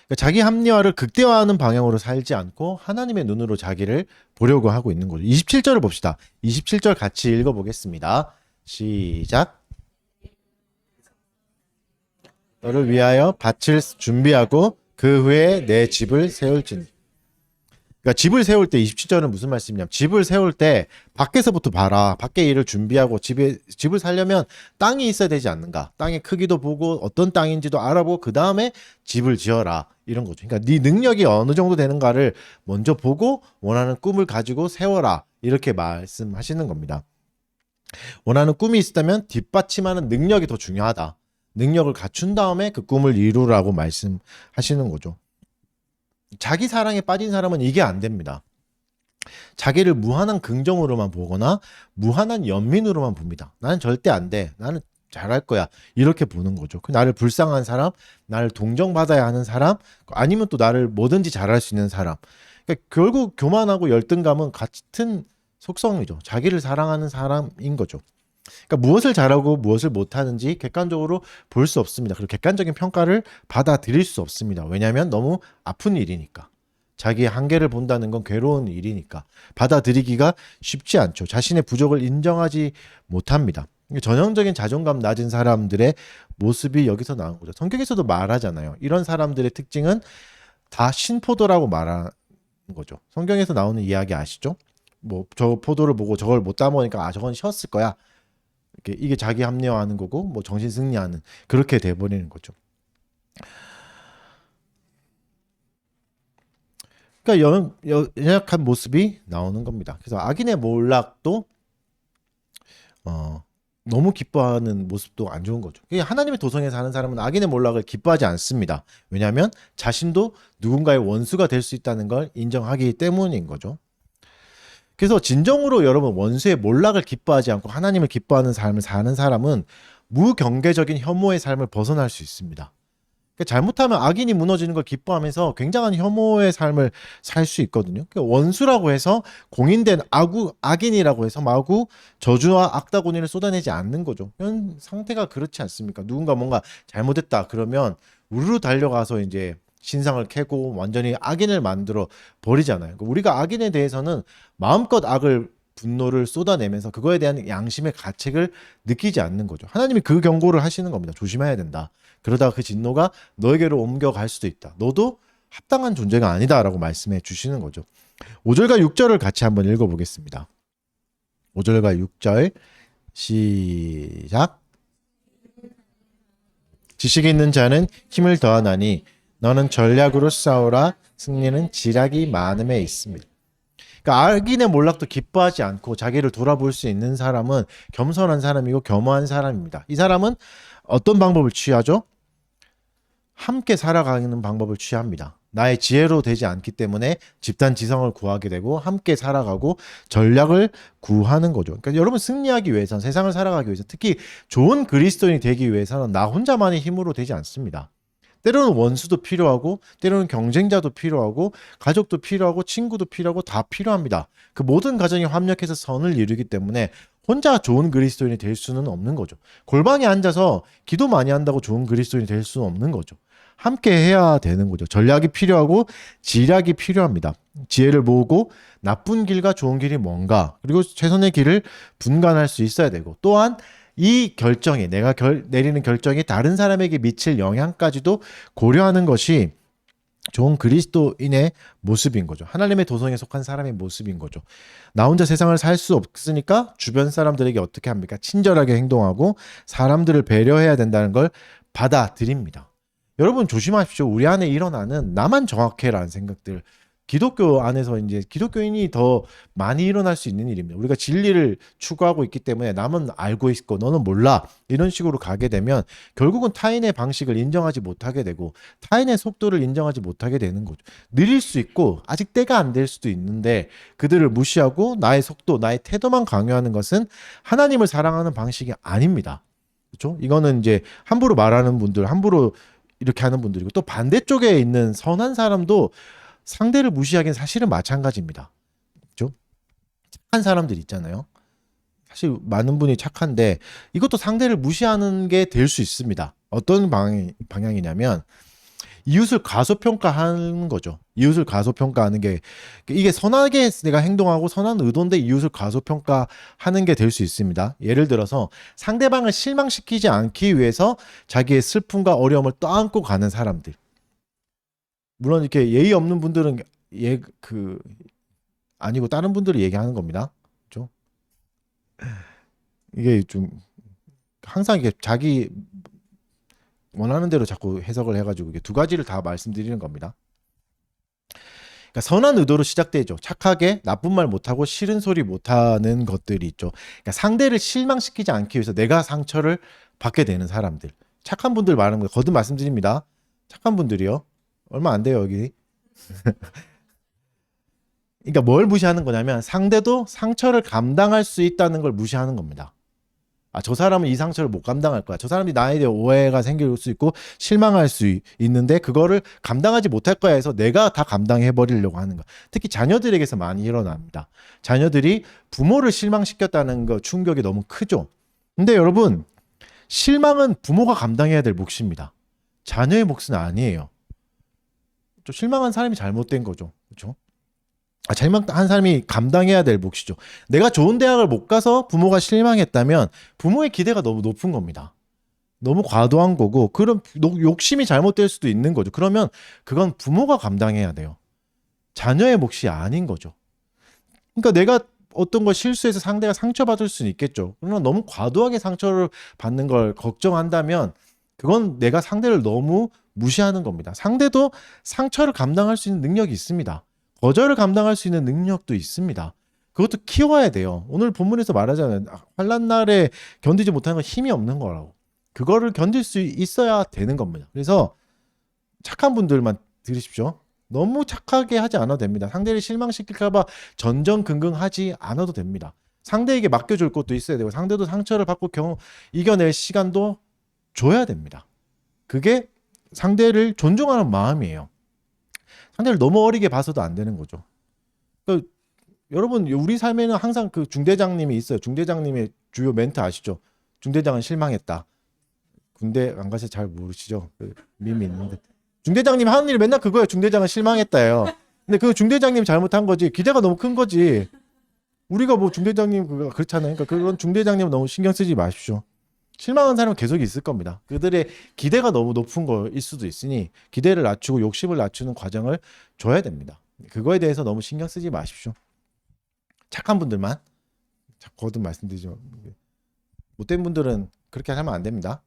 그러니까 자기 합리화를 극대화하는 방향으로 살지 않고 하나님의 눈으로 자기를 보려고 하고 있는 거죠. 27절을 봅시다. 27절 같이 읽어보겠습니다. 시작. 너를 위하여 밭을 준비하고 그 후에 내 집을 세울지니. 그러니까 집을 세울 때 27절은 무슨 말씀이냐면 집을 세울 때 밖에서부터 봐라. 밖에 일을 준비하고 집을 살려면 땅이 있어야 되지 않는가. 땅의 크기도 보고 어떤 땅인지도 알아보고 그 다음에 집을 지어라. 이런 거죠. 그러니까 네 능력이 어느 정도 되는가를 먼저 보고 원하는 꿈을 가지고 세워라. 이렇게 말씀하시는 겁니다. 원하는 꿈이 있다면 뒷받침하는 능력이 더 중요하다. 능력을 갖춘 다음에 그 꿈을 이루라고 말씀하시는 거죠. 자기 사랑에 빠진 사람은 이게 안 됩니다. 자기를 무한한 긍정으로만 보거나 무한한 연민으로만 봅니다. 나는 절대 안 돼. 나는 잘할 거야. 이렇게 보는 거죠. 나를 불쌍한 사람, 나를 동정받아야 하는 사람, 아니면 또 나를 뭐든지 잘할 수 있는 사람. 그러니까 결국 교만하고 열등감은 같은 속성이죠. 자기를 사랑하는 사람인 거죠. 그러니까 무엇을 잘하고 무엇을 못하는지 객관적으로 볼 수 없습니다. 그리고 객관적인 평가를 받아들일 수 없습니다. 왜냐하면 너무 아픈 일이니까. 자기의 한계를 본다는 건 괴로운 일이니까. 받아들이기가 쉽지 않죠. 자신의 부족을 인정하지 못합니다. 전형적인 자존감 낮은 사람들의 모습이 여기서 나온 거죠. 성경에서도 말하잖아요. 이런 사람들의 특징은 다 신포도라고 거죠. 성경에서 나오는 이야기 아시죠? 뭐 저 포도를 보고 저걸 못 따먹으니까 저건 쉬었을 거야. 이게 자기 합리화하는 거고 뭐 정신 승리하는 그렇게 돼버리는 거죠. 그러니까 연약한 모습이 나오는 겁니다. 그래서 악인의 몰락도 너무 기뻐하는 모습도 안 좋은 거죠. 하나님의 도성에 사는 사람은 악인의 몰락을 기뻐하지 않습니다. 왜냐하면 자신도 누군가의 원수가 될 수 있다는 걸 인정하기 때문인 거죠. 그래서 진정으로 여러분 원수의 몰락을 기뻐하지 않고 하나님을 기뻐하는 삶을 사는 사람은 무경계적인 혐오의 삶을 벗어날 수 있습니다. 잘못하면 악인이 무너지는 걸 기뻐하면서 굉장한 혐오의 삶을 살 수 있거든요. 원수라고 해서 공인된 악인이라고 해서 마구 저주와 악다구니를 쏟아내지 않는 거죠. 이런 상태가 그렇지 않습니까? 누군가 뭔가 잘못했다 그러면 우르르 달려가서 이제 신상을 캐고 완전히 악인을 만들어 버리잖아요. 우리가 악인에 대해서는 마음껏 분노를 쏟아내면서 그거에 대한 양심의 가책을 느끼지 않는 거죠. 하나님이 그 경고를 하시는 겁니다. 조심해야 된다. 그러다가 그 진노가 너에게로 옮겨갈 수도 있다. 너도 합당한 존재가 아니다라고 말씀해 주시는 거죠. 5절과 6절을 같이 한번 읽어보겠습니다. 5절과 6절 시작. 지식이 있는 자는 힘을 더하나니 너는 전략으로 싸우라. 승리는 지략이 많음에 있습니다. 그러니까 악인의 몰락도 기뻐하지 않고 자기를 돌아볼 수 있는 사람은 겸손한 사람이고 겸허한 사람입니다. 이 사람은 어떤 방법을 취하죠? 함께 살아가는 방법을 취합니다. 나의 지혜로 되지 않기 때문에 집단 지성을 구하게 되고 함께 살아가고 전략을 구하는 거죠. 그러니까 여러분 승리하기 위해서는 세상을 살아가기 위해서 특히 좋은 그리스도인이 되기 위해서는 나 혼자만의 힘으로 되지 않습니다. 때로는 원수도 필요하고 때로는 경쟁자도 필요하고 가족도 필요하고 친구도 필요하고 다 필요합니다. 그 모든 가정이 협력해서 선을 이루기 때문에 혼자 좋은 그리스도인이 될 수는 없는 거죠. 골방에 앉아서 기도 많이 한다고 좋은 그리스도인이 될 수는 없는 거죠. 함께 해야 되는 거죠. 전략이 필요하고 지략이 필요합니다. 지혜를 모으고 나쁜 길과 좋은 길이 뭔가 그리고 최선의 길을 분간할 수 있어야 되고 또한 이 결정이 내가 내리는 결정이 다른 사람에게 미칠 영향까지도 고려하는 것이 좋은 그리스도인의 모습인 거죠. 하나님의 도성에 속한 사람의 모습인 거죠. 나 혼자 세상을 살 수 없으니까 주변 사람들에게 어떻게 합니까? 친절하게 행동하고 사람들을 배려해야 된다는 걸 받아들입니다. 여러분 조심하십시오. 우리 안에 일어나는 나만 정확해라는 생각들. 기독교 안에서 이제 기독교인이 더 많이 일어날 수 있는 일입니다. 우리가 진리를 추구하고 있기 때문에 남은 알고 있고 너는 몰라 이런 식으로 가게 되면 결국은 타인의 방식을 인정하지 못하게 되고 타인의 속도를 인정하지 못하게 되는 거죠. 느릴 수 있고 아직 때가 안 될 수도 있는데 그들을 무시하고 나의 속도, 나의 태도만 강요하는 것은 하나님을 사랑하는 방식이 아닙니다. 그렇죠? 이거는 이제 함부로 말하는 분들, 함부로 이렇게 하는 분들이고 또 반대쪽에 있는 선한 사람도 상대를 무시하기는 사실은 마찬가지입니다. 그렇죠? 착한 사람들 있잖아요. 사실 많은 분이 착한데 이것도 상대를 무시하는 게 될 수 있습니다. 어떤 방향이냐면 이웃을 과소평가하는 거죠. 이웃을 과소평가하는 게 이게 선하게 내가 행동하고 선한 의도인데 이웃을 과소평가하는 게 될 수 있습니다. 예를 들어서 상대방을 실망시키지 않기 위해서 자기의 슬픔과 어려움을 떠안고 가는 사람들. 물론 이렇게 예의 없는 분들은 아니고 다른 분들이 얘기하는 겁니다. 그렇죠? 이게 좀 항상 이게 자기 원하는 대로 자꾸 해석을 해가지고 이게 두 가지를 다 말씀드리는 겁니다. 그러니까 선한 의도로 시작되죠. 착하게 나쁜 말 못하고 싫은 소리 못하는 것들이 있죠. 그러니까 상대를 실망시키지 않기 위해서 내가 상처를 받게 되는 사람들. 착한 분들 말하는 거 거듭 말씀드립니다. 착한 분들이요. 얼마 안 돼요 여기. 그러니까 뭘 무시하는 거냐면 상대도 상처를 감당할 수 있다는 걸 무시하는 겁니다. 저 사람은 이 상처를 못 감당할 거야. 저 사람이 나에 대해 오해가 생길 수 있고 실망할 수 있는데 그거를 감당하지 못할 거야 해서 내가 다 감당해 버리려고 하는 거. 특히 자녀들에게서 많이 일어납니다. 자녀들이 부모를 실망시켰다는 거 충격이 너무 크죠. 근데 여러분 실망은 부모가 감당해야 될 몫입니다. 자녀의 몫은 아니에요. 실망한 사람이 잘못된 거죠. 그렇죠? 잘못한 사람이 감당해야 될 몫이죠. 내가 좋은 대학을 못 가서 부모가 실망했다면 부모의 기대가 너무 높은 겁니다. 너무 과도한 거고 그런 욕심이 잘못될 수도 있는 거죠. 그러면 그건 부모가 감당해야 돼요. 자녀의 몫이 아닌 거죠. 그러니까 내가 어떤 걸 실수해서 상대가 상처받을 수는 있겠죠. 그러나 너무 과도하게 상처를 받는 걸 걱정한다면 그건 내가 상대를 너무 무시하는 겁니다. 상대도 상처를 감당할 수 있는 능력이 있습니다. 거절을 감당할 수 있는 능력도 있습니다. 그것도 키워야 돼요. 오늘 본문에서 말하잖아요. 환난 날에 견디지 못하는 건 힘이 없는 거라고. 그거를 견딜 수 있어야 되는 겁니다. 그래서 착한 분들만 들으십시오. 너무 착하게 하지 않아도 됩니다. 상대를 실망시킬까봐 전전긍긍하지 않아도 됩니다. 상대에게 맡겨줄 것도 있어야 되고 상대도 상처를 받고 이겨낼 시간도 줘야 됩니다. 그게 상대를 존중하는 마음이에요. 상대를 너무 어리게 봐서도 안 되는 거죠. 그러니까 여러분 우리 삶에는 항상 그 중대장님이 있어요. 중대장님의 주요 멘트 아시죠? 중대장은 실망했다. 군대 안 가서 잘 모르시죠? 그 밈이 있는데 중대장님 하는 일이 맨날 그거예요. 중대장은 실망했다예요. 근데 그 중대장님 잘못한 거지. 기대가 너무 큰 거지. 우리가 뭐 중대장님 그거 그렇잖아요. 그러니까 그런 중대장님 너무 신경 쓰지 마십시오. 실망한 사람은 계속 있을 겁니다. 그들의 기대가 너무 높은 거일 수도 있으니 기대를 낮추고 욕심을 낮추는 과정을 줘야 됩니다. 그거에 대해서 너무 신경 쓰지 마십시오. 착한 분들만 거듭 말씀드리죠. 못된 분들은 그렇게 하면 안 됩니다.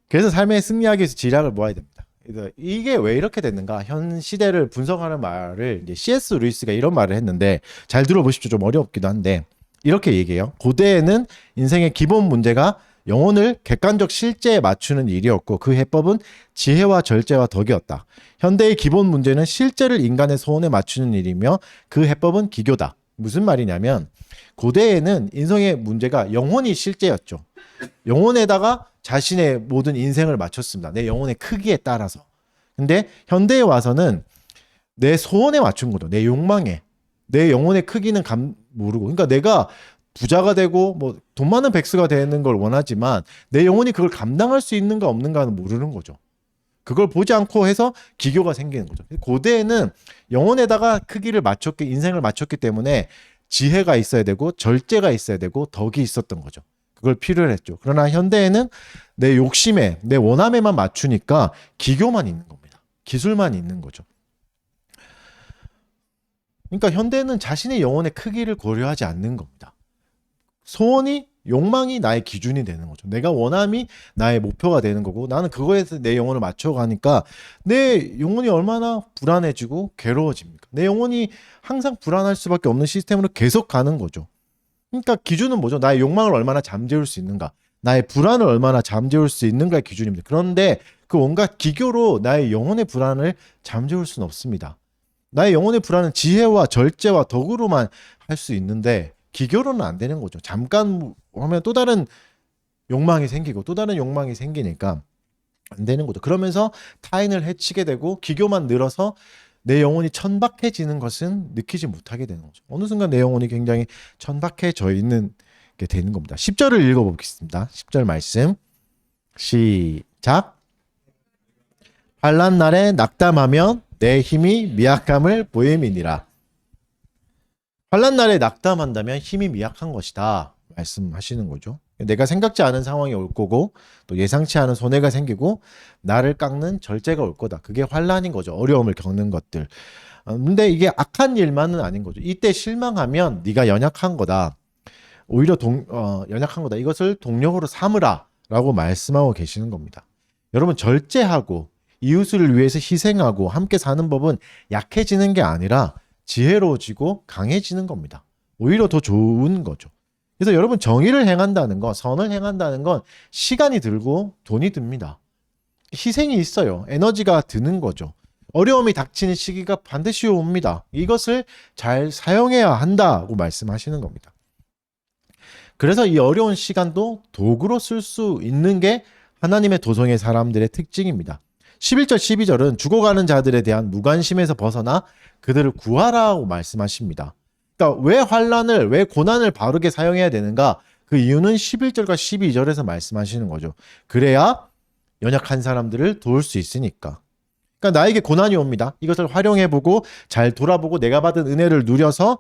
그래서 삶에 승리하기 위해서 지략을 모아야 됩니다. 그래서 이게 왜 이렇게 됐는가? 현 시대를 분석하는 말을 이제 C.S. 루이스가 이런 말을 했는데 잘 들어보십시오. 좀 어렵기도 한데 이렇게 얘기해요. 고대에는 인생의 기본 문제가 영혼을 객관적 실제에 맞추는 일이었고 그 해법은 지혜와 절제와 덕이었다. 현대의 기본 문제는 실제를 인간의 소원에 맞추는 일이며 그 해법은 기교다. 무슨 말이냐면 고대에는 인생의 문제가 영혼이 실제였죠. 영혼에다가 자신의 모든 인생을 맞췄습니다. 내 영혼의 크기에 따라서. 근데 현대에 와서는 내 소원에 맞춘 거죠. 내 욕망에. 내 영혼의 크기는 모르고. 그러니까 내가 부자가 되고 뭐 돈 많은 백수가 되는 걸 원하지만 내 영혼이 그걸 감당할 수 있는가 없는가는 모르는 거죠. 그걸 보지 않고 해서 기교가 생기는 거죠. 고대에는 영혼에다가 크기를 맞췄기, 인생을 맞췄기 때문에 지혜가 있어야 되고 절제가 있어야 되고 덕이 있었던 거죠. 그걸 필요로 했죠. 그러나 현대에는 내 욕심에, 내 원함에만 맞추니까 기교만 있는 겁니다. 기술만 있는 거죠. 그러니까 현대는 자신의 영혼의 크기를 고려하지 않는 겁니다. 소원이, 욕망이 나의 기준이 되는 거죠. 내가 원함이 나의 목표가 되는 거고 나는 그거에서 내 영혼을 맞춰가니까 내 영혼이 얼마나 불안해지고 괴로워집니까? 내 영혼이 항상 불안할 수밖에 없는 시스템으로 계속 가는 거죠. 그러니까 기준은 뭐죠? 나의 욕망을 얼마나 잠재울 수 있는가? 나의 불안을 얼마나 잠재울 수 있는가의 기준입니다. 그런데 그 온갖 기교로 나의 영혼의 불안을 잠재울 수는 없습니다. 나의 영혼의 불안은 지혜와 절제와 덕으로만 할 수 있는데 기교로는 안 되는 거죠. 잠깐 하면 또 다른 욕망이 생기고 또 다른 욕망이 생기니까 안 되는 거죠. 그러면서 타인을 해치게 되고 기교만 늘어서 내 영혼이 천박해지는 것은 느끼지 못하게 되는 거죠. 어느 순간 내 영혼이 굉장히 천박해져 있는 게 되는 겁니다. 10절을 읽어보겠습니다. 10절 말씀 시작. 환난 날에 낙담하면 내 힘이 미약함을 보임이니라. 환난 날에 낙담한다면 힘이 미약한 것이다 말씀하시는 거죠. 내가 생각지 않은 상황이 올 거고 또 예상치 않은 손해가 생기고 나를 깎는 절제가 올 거다. 그게 환난인 거죠. 어려움을 겪는 것들. 근데 이게 악한 일만은 아닌 거죠. 이때 실망하면 네가 연약한 거다. 오히려 연약한 거다. 이것을 동력으로 삼으라 라고 말씀하고 계시는 겁니다. 여러분 절제하고 이웃을 위해서 희생하고 함께 사는 법은 약해지는 게 아니라 지혜로워지고 강해지는 겁니다. 오히려 더 좋은 거죠. 그래서 여러분 정의를 행한다는 거, 선을 행한다는 건 시간이 들고 돈이 듭니다. 희생이 있어요. 에너지가 드는 거죠. 어려움이 닥치는 시기가 반드시 옵니다. 이것을 잘 사용해야 한다고 말씀하시는 겁니다. 그래서 이 어려운 시간도 도구로 쓸 수 있는 게 하나님의 도성의 사람들의 특징입니다. 11절 12절은 죽어가는 자들에 대한 무관심에서 벗어나 그들을 구하라고 말씀하십니다. 그러니까 왜 환난을, 왜 고난을 바르게 사용해야 되는가? 그 이유는 11절과 12절에서 말씀하시는 거죠. 그래야 연약한 사람들을 도울 수 있으니까. 그러니까 나에게 고난이 옵니다. 이것을 활용해보고 잘 돌아보고 내가 받은 은혜를 누려서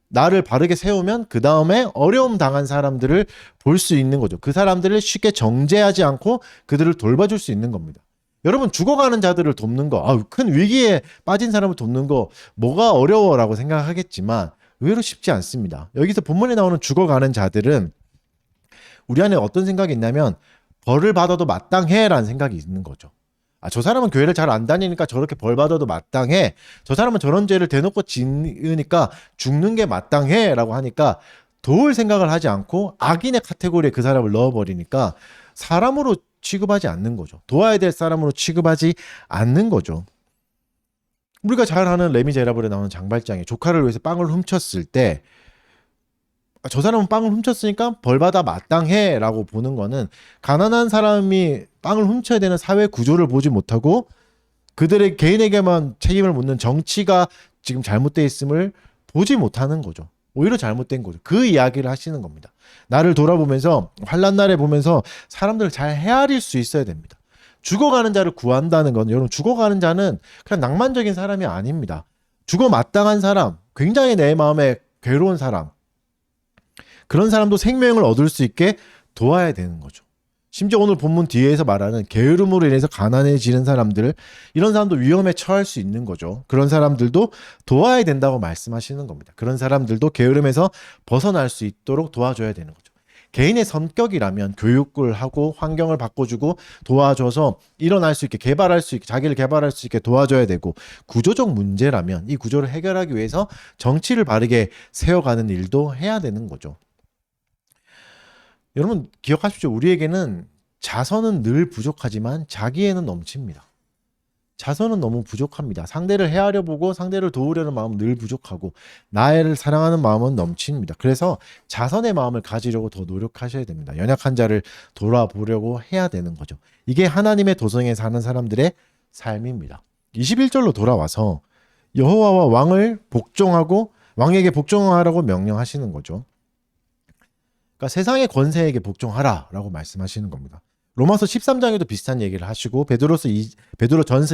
나를 바르게 세우면 그 다음에 어려움 당한 사람들을 볼 수 있는 거죠. 그 사람들을 쉽게 정죄하지 않고 그들을 돌봐줄 수 있는 겁니다. 여러분 죽어가는 자들을 돕는 거, 큰 위기에 빠진 사람을 돕는 거 뭐가 어려워라고 생각하겠지만 의외로 쉽지 않습니다. 여기서 본문에 나오는 죽어가는 자들은 우리 안에 어떤 생각이 있냐면 벌을 받아도 마땅해라는 생각이 있는 거죠. 저 사람은 교회를 잘 안 다니니까 저렇게 벌 받아도 마땅해. 저 사람은 저런 죄를 대놓고 지으니까 죽는 게 마땅해라고 하니까 도울 생각을 하지 않고 악인의 카테고리에 그 사람을 넣어버리니까 사람으로 취급하지 않는 거죠. 도와야 될 사람으로 취급하지 않는 거죠. 우리가 잘 아는 레미제라블에 나오는 장발장이 조카를 위해서 빵을 훔쳤을 때 저 사람은 빵을 훔쳤으니까 벌받아 마땅해 라고 보는 거는 가난한 사람이 빵을 훔쳐야 되는 사회 구조를 보지 못하고 그들의 개인에게만 책임을 묻는 정치가 지금 잘못되어 있음을 보지 못하는 거죠. 오히려 잘못된 거죠. 그 이야기를 하시는 겁니다. 나를 돌아보면서 환난 날에 보면서 사람들을 잘 헤아릴 수 있어야 됩니다. 죽어가는 자를 구한다는 건 여러분 죽어가는 자는 그냥 낭만적인 사람이 아닙니다. 죽어 마땅한 사람, 굉장히 내 마음에 괴로운 사람, 그런 사람도 생명을 얻을 수 있게 도와야 되는 거죠. 심지어 오늘 본문 뒤에서 말하는 게으름으로 인해서 가난해지는 사람들, 이런 사람도 위험에 처할 수 있는 거죠. 그런 사람들도 도와야 된다고 말씀하시는 겁니다. 그런 사람들도 게으름에서 벗어날 수 있도록 도와줘야 되는 거죠. 개인의 성격이라면 교육을 하고 환경을 바꿔주고 도와줘서 일어날 수 있게 개발할 수 있게 자기를 개발할 수 있게 도와줘야 되고, 구조적 문제라면 이 구조를 해결하기 위해서 정치를 바르게 세워가는 일도 해야 되는 거죠. 여러분 기억하십시오. 우리에게는 자선은 늘 부족하지만 자기애는 넘칩니다. 자선은 너무 부족합니다. 상대를 헤아려 보고 상대를 도우려는 마음은 늘 부족하고 나를 사랑하는 마음은 넘칩니다. 그래서 자선의 마음을 가지려고 더 노력하셔야 됩니다. 연약한 자를 돌아보려고 해야 되는 거죠. 이게 하나님의 도성에 사는 사람들의 삶입니다. 21절로 돌아와서 여호와와 왕을 복종하고 왕에게 복종하라고 명령하시는 거죠. 그러니까 세상의 권세에게 복종하라라고 말씀하시는 겁니다. 로마서 13장에도 비슷한 얘기를 하시고 베드로전서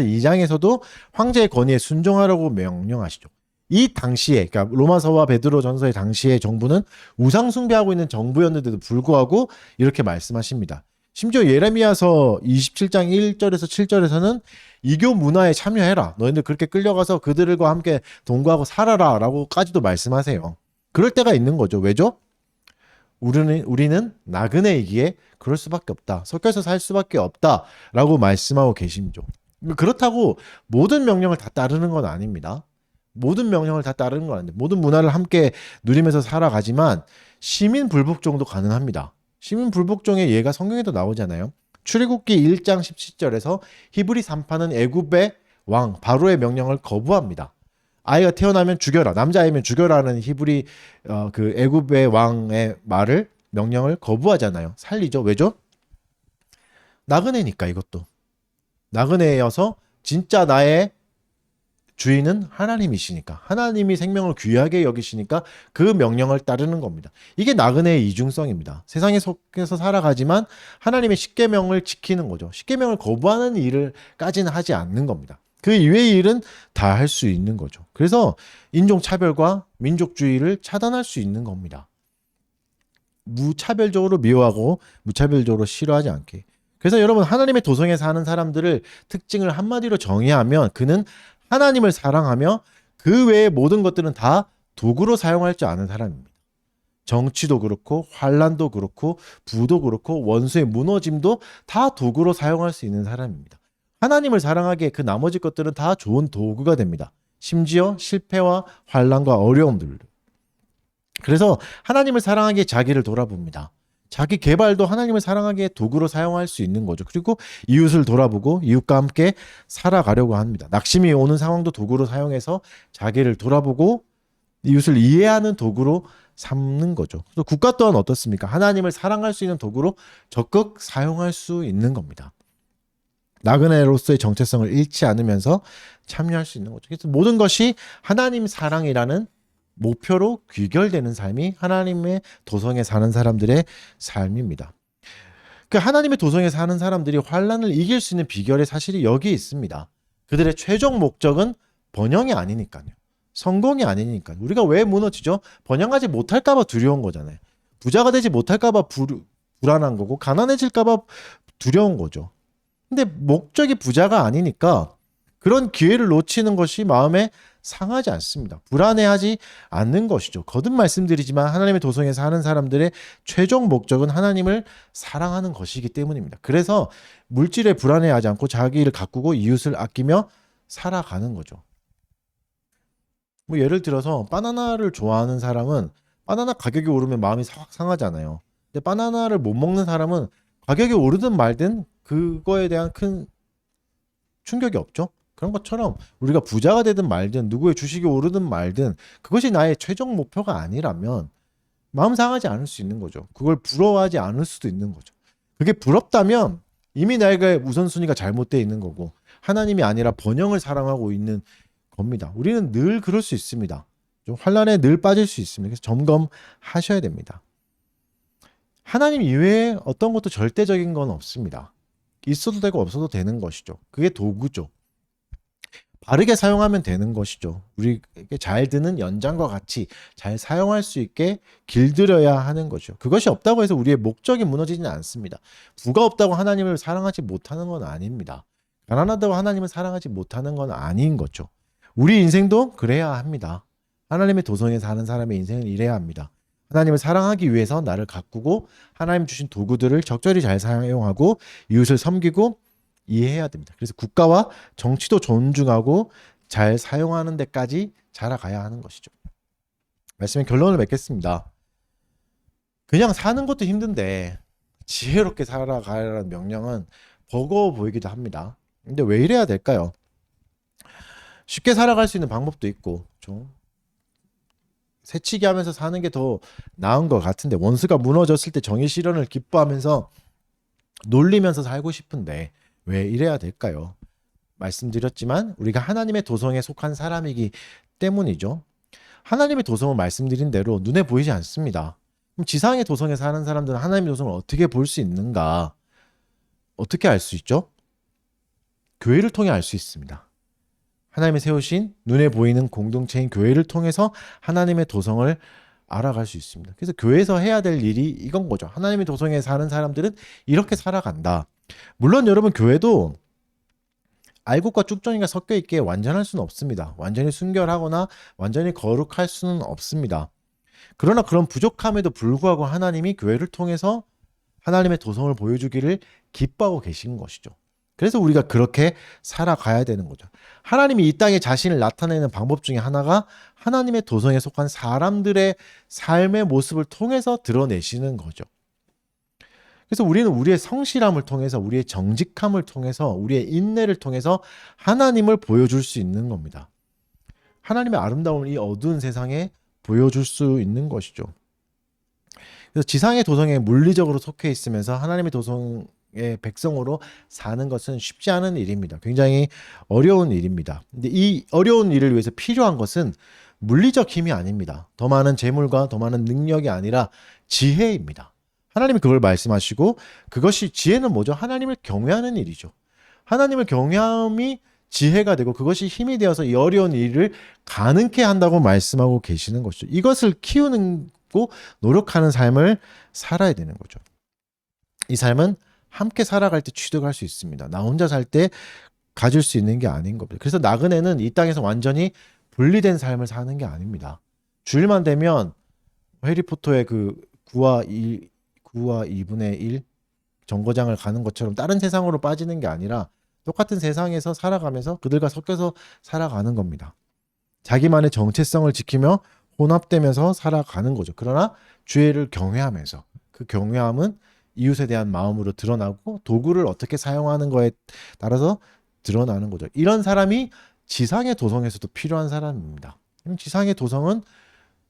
2장에서도 황제의 권위에 순종하라고 명령하시죠. 이 당시에 그러니까 로마서와 베드로전서의 당시의 정부는 우상 숭배하고 있는 정부였는데도 불구하고 이렇게 말씀하십니다. 심지어 예레미야서 27장 1절에서 7절에서는 이교 문화에 참여해라. 너희들 그렇게 끌려가서 그들과 함께 동거하고 살아라 라고까지도 말씀하세요. 그럴 때가 있는 거죠. 왜죠? 우리는 나그네이기에 그럴 수밖에 없다. 섞여서 살 수밖에 없다라고 말씀하고 계시죠. 그렇다고 모든 명령을 다 따르는 건 아닙니다. 모든 명령을 다 따르는 건 아닌데 모든 문화를 함께 누리면서 살아가지만 시민 불복종도 가능합니다. 시민 불복종의 예가 성경에도 나오잖아요. 출애굽기 1장 17절에서 히브리 산파는 애굽의 왕 바로의 명령을 거부합니다. 아이가 태어나면 죽여라. 남자아이면 죽여라는 히브리 그 애굽의 왕의 말을 명령을 거부하잖아요. 살리죠. 왜죠? 나그네니까 이것도. 나그네여서 진짜 나의 주인은 하나님이시니까. 하나님이 생명을 귀하게 여기시니까 그 명령을 따르는 겁니다. 이게 나그네의 이중성입니다. 세상에 속해서 살아가지만 하나님의 십계명을 지키는 거죠. 십계명을 거부하는 일을까지는 하지 않는 겁니다. 그 이외의 일은 다 할 수 있는 거죠. 그래서 인종차별과 민족주의를 차단할 수 있는 겁니다. 무차별적으로 미워하고 무차별적으로 싫어하지 않게. 그래서 여러분 하나님의 도성에 사는 사람들을 특징을 한마디로 정의하면 그는 하나님을 사랑하며 그 외의 모든 것들은 다 도구로 사용할 줄 아는 사람입니다. 정치도 그렇고 환란도 그렇고 부도 그렇고 원수의 무너짐도 다 도구로 사용할 수 있는 사람입니다. 하나님을 사랑하기에 그 나머지 것들은 다 좋은 도구가 됩니다. 심지어 실패와 환난과 어려움들. 그래서 하나님을 사랑하기에 자기를 돌아봅니다. 자기 개발도 하나님을 사랑하기에 도구로 사용할 수 있는 거죠. 그리고 이웃을 돌아보고 이웃과 함께 살아가려고 합니다. 낙심이 오는 상황도 도구로 사용해서 자기를 돌아보고 이웃을 이해하는 도구로 삼는 거죠. 그래서 국가 또한 어떻습니까? 하나님을 사랑할 수 있는 도구로 적극 사용할 수 있는 겁니다. 나그네로서의 정체성을 잃지 않으면서 참여할 수 있는 거죠. 그래서 모든 것이 하나님 사랑이라는 목표로 귀결되는 삶이 하나님의 도성에 사는 사람들의 삶입니다. 그 하나님의 도성에 사는 사람들이 환난을 이길 수 있는 비결이 사실이 여기 있습니다. 그들의 최종 목적은 번영이 아니니까요. 성공이 아니니까요. 우리가 왜 무너지죠? 번영하지 못할까 봐 두려운 거잖아요. 부자가 되지 못할까 봐 불안한 거고 가난해질까 봐 두려운 거죠. 근데 목적이 부자가 아니니까 그런 기회를 놓치는 것이 마음에 상하지 않습니다. 불안해하지 않는 것이죠. 거듭 말씀드리지만 하나님의 도성에 사는 사람들의 최종 목적은 하나님을 사랑하는 것이기 때문입니다. 그래서 물질에 불안해하지 않고 자기를 가꾸고 이웃을 아끼며 살아가는 거죠. 뭐 예를 들어서 바나나를 좋아하는 사람은 바나나 가격이 오르면 마음이 확 상하잖아요. 근데 바나나를 못 먹는 사람은 가격이 오르든 말든 그거에 대한 큰 충격이 없죠. 그런 것처럼 우리가 부자가 되든 말든 누구의 주식이 오르든 말든 그것이 나의 최종 목표가 아니라면 마음 상하지 않을 수 있는 거죠. 그걸 부러워하지 않을 수도 있는 거죠. 그게 부럽다면 이미 나에게 우선순위가 잘못되어 있는 거고 하나님이 아니라 번영을 사랑하고 있는 겁니다. 우리는 늘 그럴 수 있습니다. 좀 환란에 늘 빠질 수 있습니다. 그래서 점검하셔야 됩니다. 하나님 이외에 어떤 것도 절대적인 건 없습니다. 있어도 되고 없어도 되는 것이죠. 그게 도구죠. 바르게 사용하면 되는 것이죠. 우리에게 잘 드는 연장과 같이 잘 사용할 수 있게 길들여야 하는 거죠. 그것이 없다고 해서 우리의 목적이 무너지지는 않습니다. 부가 없다고 하나님을 사랑하지 못하는 건 아닙니다. 가난하다고 하나님을 사랑하지 못하는 건 아닌 거죠. 우리 인생도 그래야 합니다. 하나님의 도성에 사는 사람의 인생은 이래야 합니다. 하나님을 사랑하기 위해서 나를 가꾸고 하나님 주신 도구들을 적절히 잘 사용하고 이웃을 섬기고 이해해야 됩니다. 그래서 국가와 정치도 존중하고 잘 사용하는 데까지 자라가야 하는 것이죠. 말씀의 결론을 맺겠습니다. 그냥 사는 것도 힘든데 지혜롭게 살아가라는 명령은 버거워 보이기도 합니다. 근데 왜 이래야 될까요? 쉽게 살아갈 수 있는 방법도 있고 좀 새치기 하면서 사는 게 더 나은 것 같은데 원수가 무너졌을 때 정의 실현을 기뻐하면서 놀리면서 살고 싶은데 왜 이래야 될까요? 말씀드렸지만 우리가 하나님의 도성에 속한 사람이기 때문이죠. 하나님의 도성은 말씀드린 대로 눈에 보이지 않습니다. 그럼 지상의 도성에 사는 사람들은 하나님의 도성을 어떻게 볼 수 있는가? 어떻게 알 수 있죠? 교회를 통해 알 수 있습니다. 하나님이 세우신 눈에 보이는 공동체인 교회를 통해서 하나님의 도성을 알아갈 수 있습니다. 그래서 교회에서 해야 될 일이 이건 거죠. 하나님의 도성에 사는 사람들은 이렇게 살아간다. 물론 여러분 교회도 알곡과 쭉정이가 섞여 있기에 완전할 수는 없습니다. 완전히 순결하거나 완전히 거룩할 수는 없습니다. 그러나 그런 부족함에도 불구하고 하나님이 교회를 통해서 하나님의 도성을 보여주기를 기뻐하고 계신 것이죠. 그래서 우리가 그렇게 살아가야 되는 거죠. 하나님이 이 땅에 자신을 나타내는 방법 중에 하나가 하나님의 도성에 속한 사람들의 삶의 모습을 통해서 드러내시는 거죠. 그래서 우리는 우리의 성실함을 통해서 우리의 정직함을 통해서 우리의 인내를 통해서 하나님을 보여줄 수 있는 겁니다. 하나님의 아름다움을 이 어두운 세상에 보여줄 수 있는 것이죠. 그래서 지상의 도성에 물리적으로 속해 있으면서 하나님의 도성의 백성으로 사는 것은 쉽지 않은 일입니다. 굉장히 어려운 일입니다. 근데 이 어려운 일을 위해서 필요한 것은 물리적 힘이 아닙니다. 더 많은 재물과 더 많은 능력이 아니라 지혜입니다. 하나님이 그걸 말씀하시고 그것이 지혜는 뭐죠? 하나님을 경외하는 일이죠. 하나님을 경외함이 지혜가 되고 그것이 힘이 되어서 이 어려운 일을 가능케 한다고 말씀하고 계시는 것이죠. 이것을 키우는 고 노력하는 삶을 살아야 되는 거죠. 이 삶은 함께 살아갈 때 취득할 수 있습니다. 나 혼자 살 때 가질 수 있는 게 아닌 겁니다. 그래서 나그네는 이 땅에서 완전히 분리된 삶을 사는 게 아닙니다. 주일만 되면 해리포터의 그 9와 2분의 1 정거장을 가는 것처럼 다른 세상으로 빠지는 게 아니라 똑같은 세상에서 살아가면서 그들과 섞여서 살아가는 겁니다. 자기만의 정체성을 지키며 혼합되면서 살아가는 거죠. 그러나 주의를 경외하면서 그 경외함은 이웃에 대한 마음으로 드러나고 도구를 어떻게 사용하는 거에 따라서 드러나는 거죠. 이런 사람이 지상의 도성에서도 필요한 사람입니다. 지상의 도성은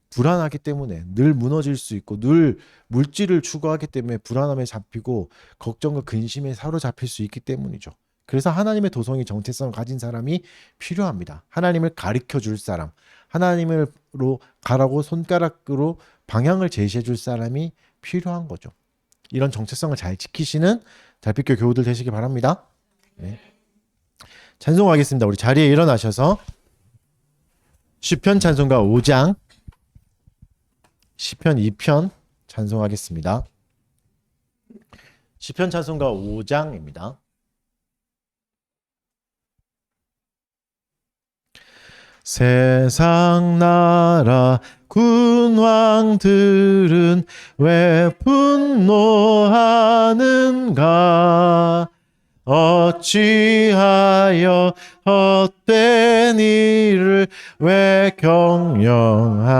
불안하기 때문에 늘 무너질 수 있고 늘 물질을 추구하기 때문에 불안함에 잡히고 걱정과 근심에 사로잡힐 수 있기 때문이죠. 그래서 하나님의 도성이 정체성을 가진 사람이 필요합니다. 하나님을 가르쳐 줄 사람, 하나님으로 가라고 손가락으로 방향을 제시해 줄 사람이 필요한 거죠. 이런 정체성을 잘 지키시는 달빛교 교우들 되시기 바랍니다. 네. 찬송하겠습니다. 우리 자리에 일어나셔서 시편 찬송가 5장 시편 2편 찬송하겠습니다. 시편 찬송가 5장입니다. 세상 나라 군왕들은 왜 분노하는가? 어찌하여 헛된 일을 왜 경영하는가?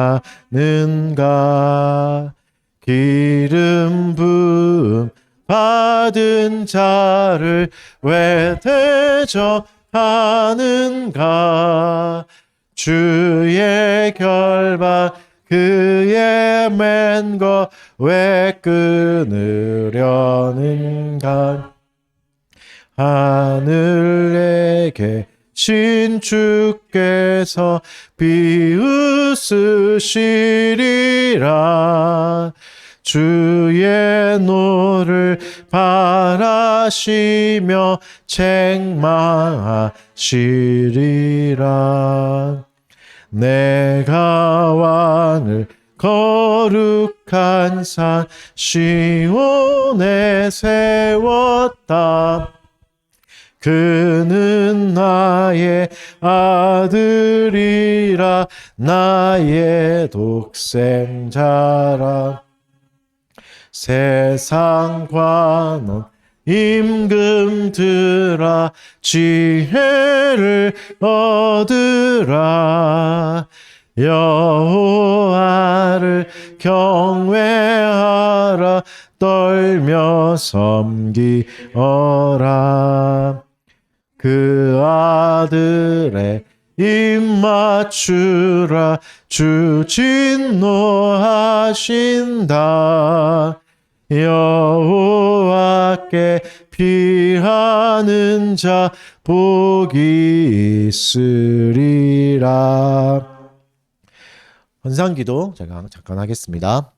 기름 부음 받은 자를 왜 대접하는가? 주의 결박 그의 맨 거 왜 끊으려는가? 하늘에게 신 주께서 비웃으시리라. 주의 노를 바라시며 책망하시리라. 내가 왕을 거룩한 산 시온에 세웠다. 그는 나의 아들이라 나의 독생자라. 세상 관원 임금들아 지혜를 얻으라. 여호와를 경외하라. 떨며 섬기어라. 그 아들의 입맞추라. 주 진노하신다. 여호와께 피하는 자 복이 있으리라. 헌상기도 제가 잠깐 하겠습니다.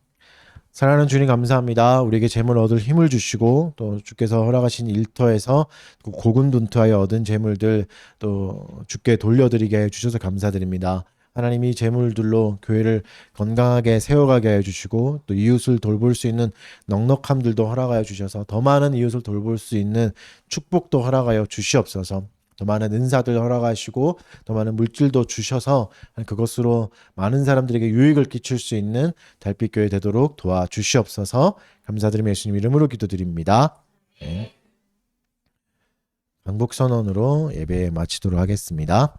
사랑하는 주님 감사합니다. 우리에게 재물 얻을 힘을 주시고 또 주께서 허락하신 일터에서 고군분투하여 얻은 재물들 또 주께 돌려드리게 해 주셔서 감사드립니다. 하나님이 재물들로 교회를 건강하게 세워가게 해주시고 또 이웃을 돌볼 수 있는 넉넉함들도 허락하여 주셔서 더 많은 이웃을 돌볼 수 있는 축복도 허락하여 주시옵소서. 더 많은 은사들 허락하시고 더 많은 물질도 주셔서 그것으로 많은 사람들에게 유익을 끼칠 수 있는 달빛교회 되도록 도와주시옵소서. 감사드리며 예수님 이름으로 기도드립니다. 네. 강복선언으로 예배 마치도록 하겠습니다.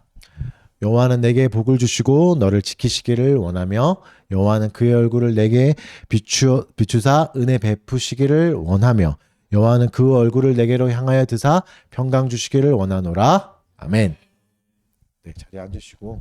여호와는 내게 복을 주시고 너를 지키시기를 원하며 여호와는 그의 얼굴을 내게 비추사 은혜 베푸시기를 원하며 여호와는 그 얼굴을 내게로 향하여 드사 평강 주시기를 원하노라. 아멘. 네, 자리에 앉으시고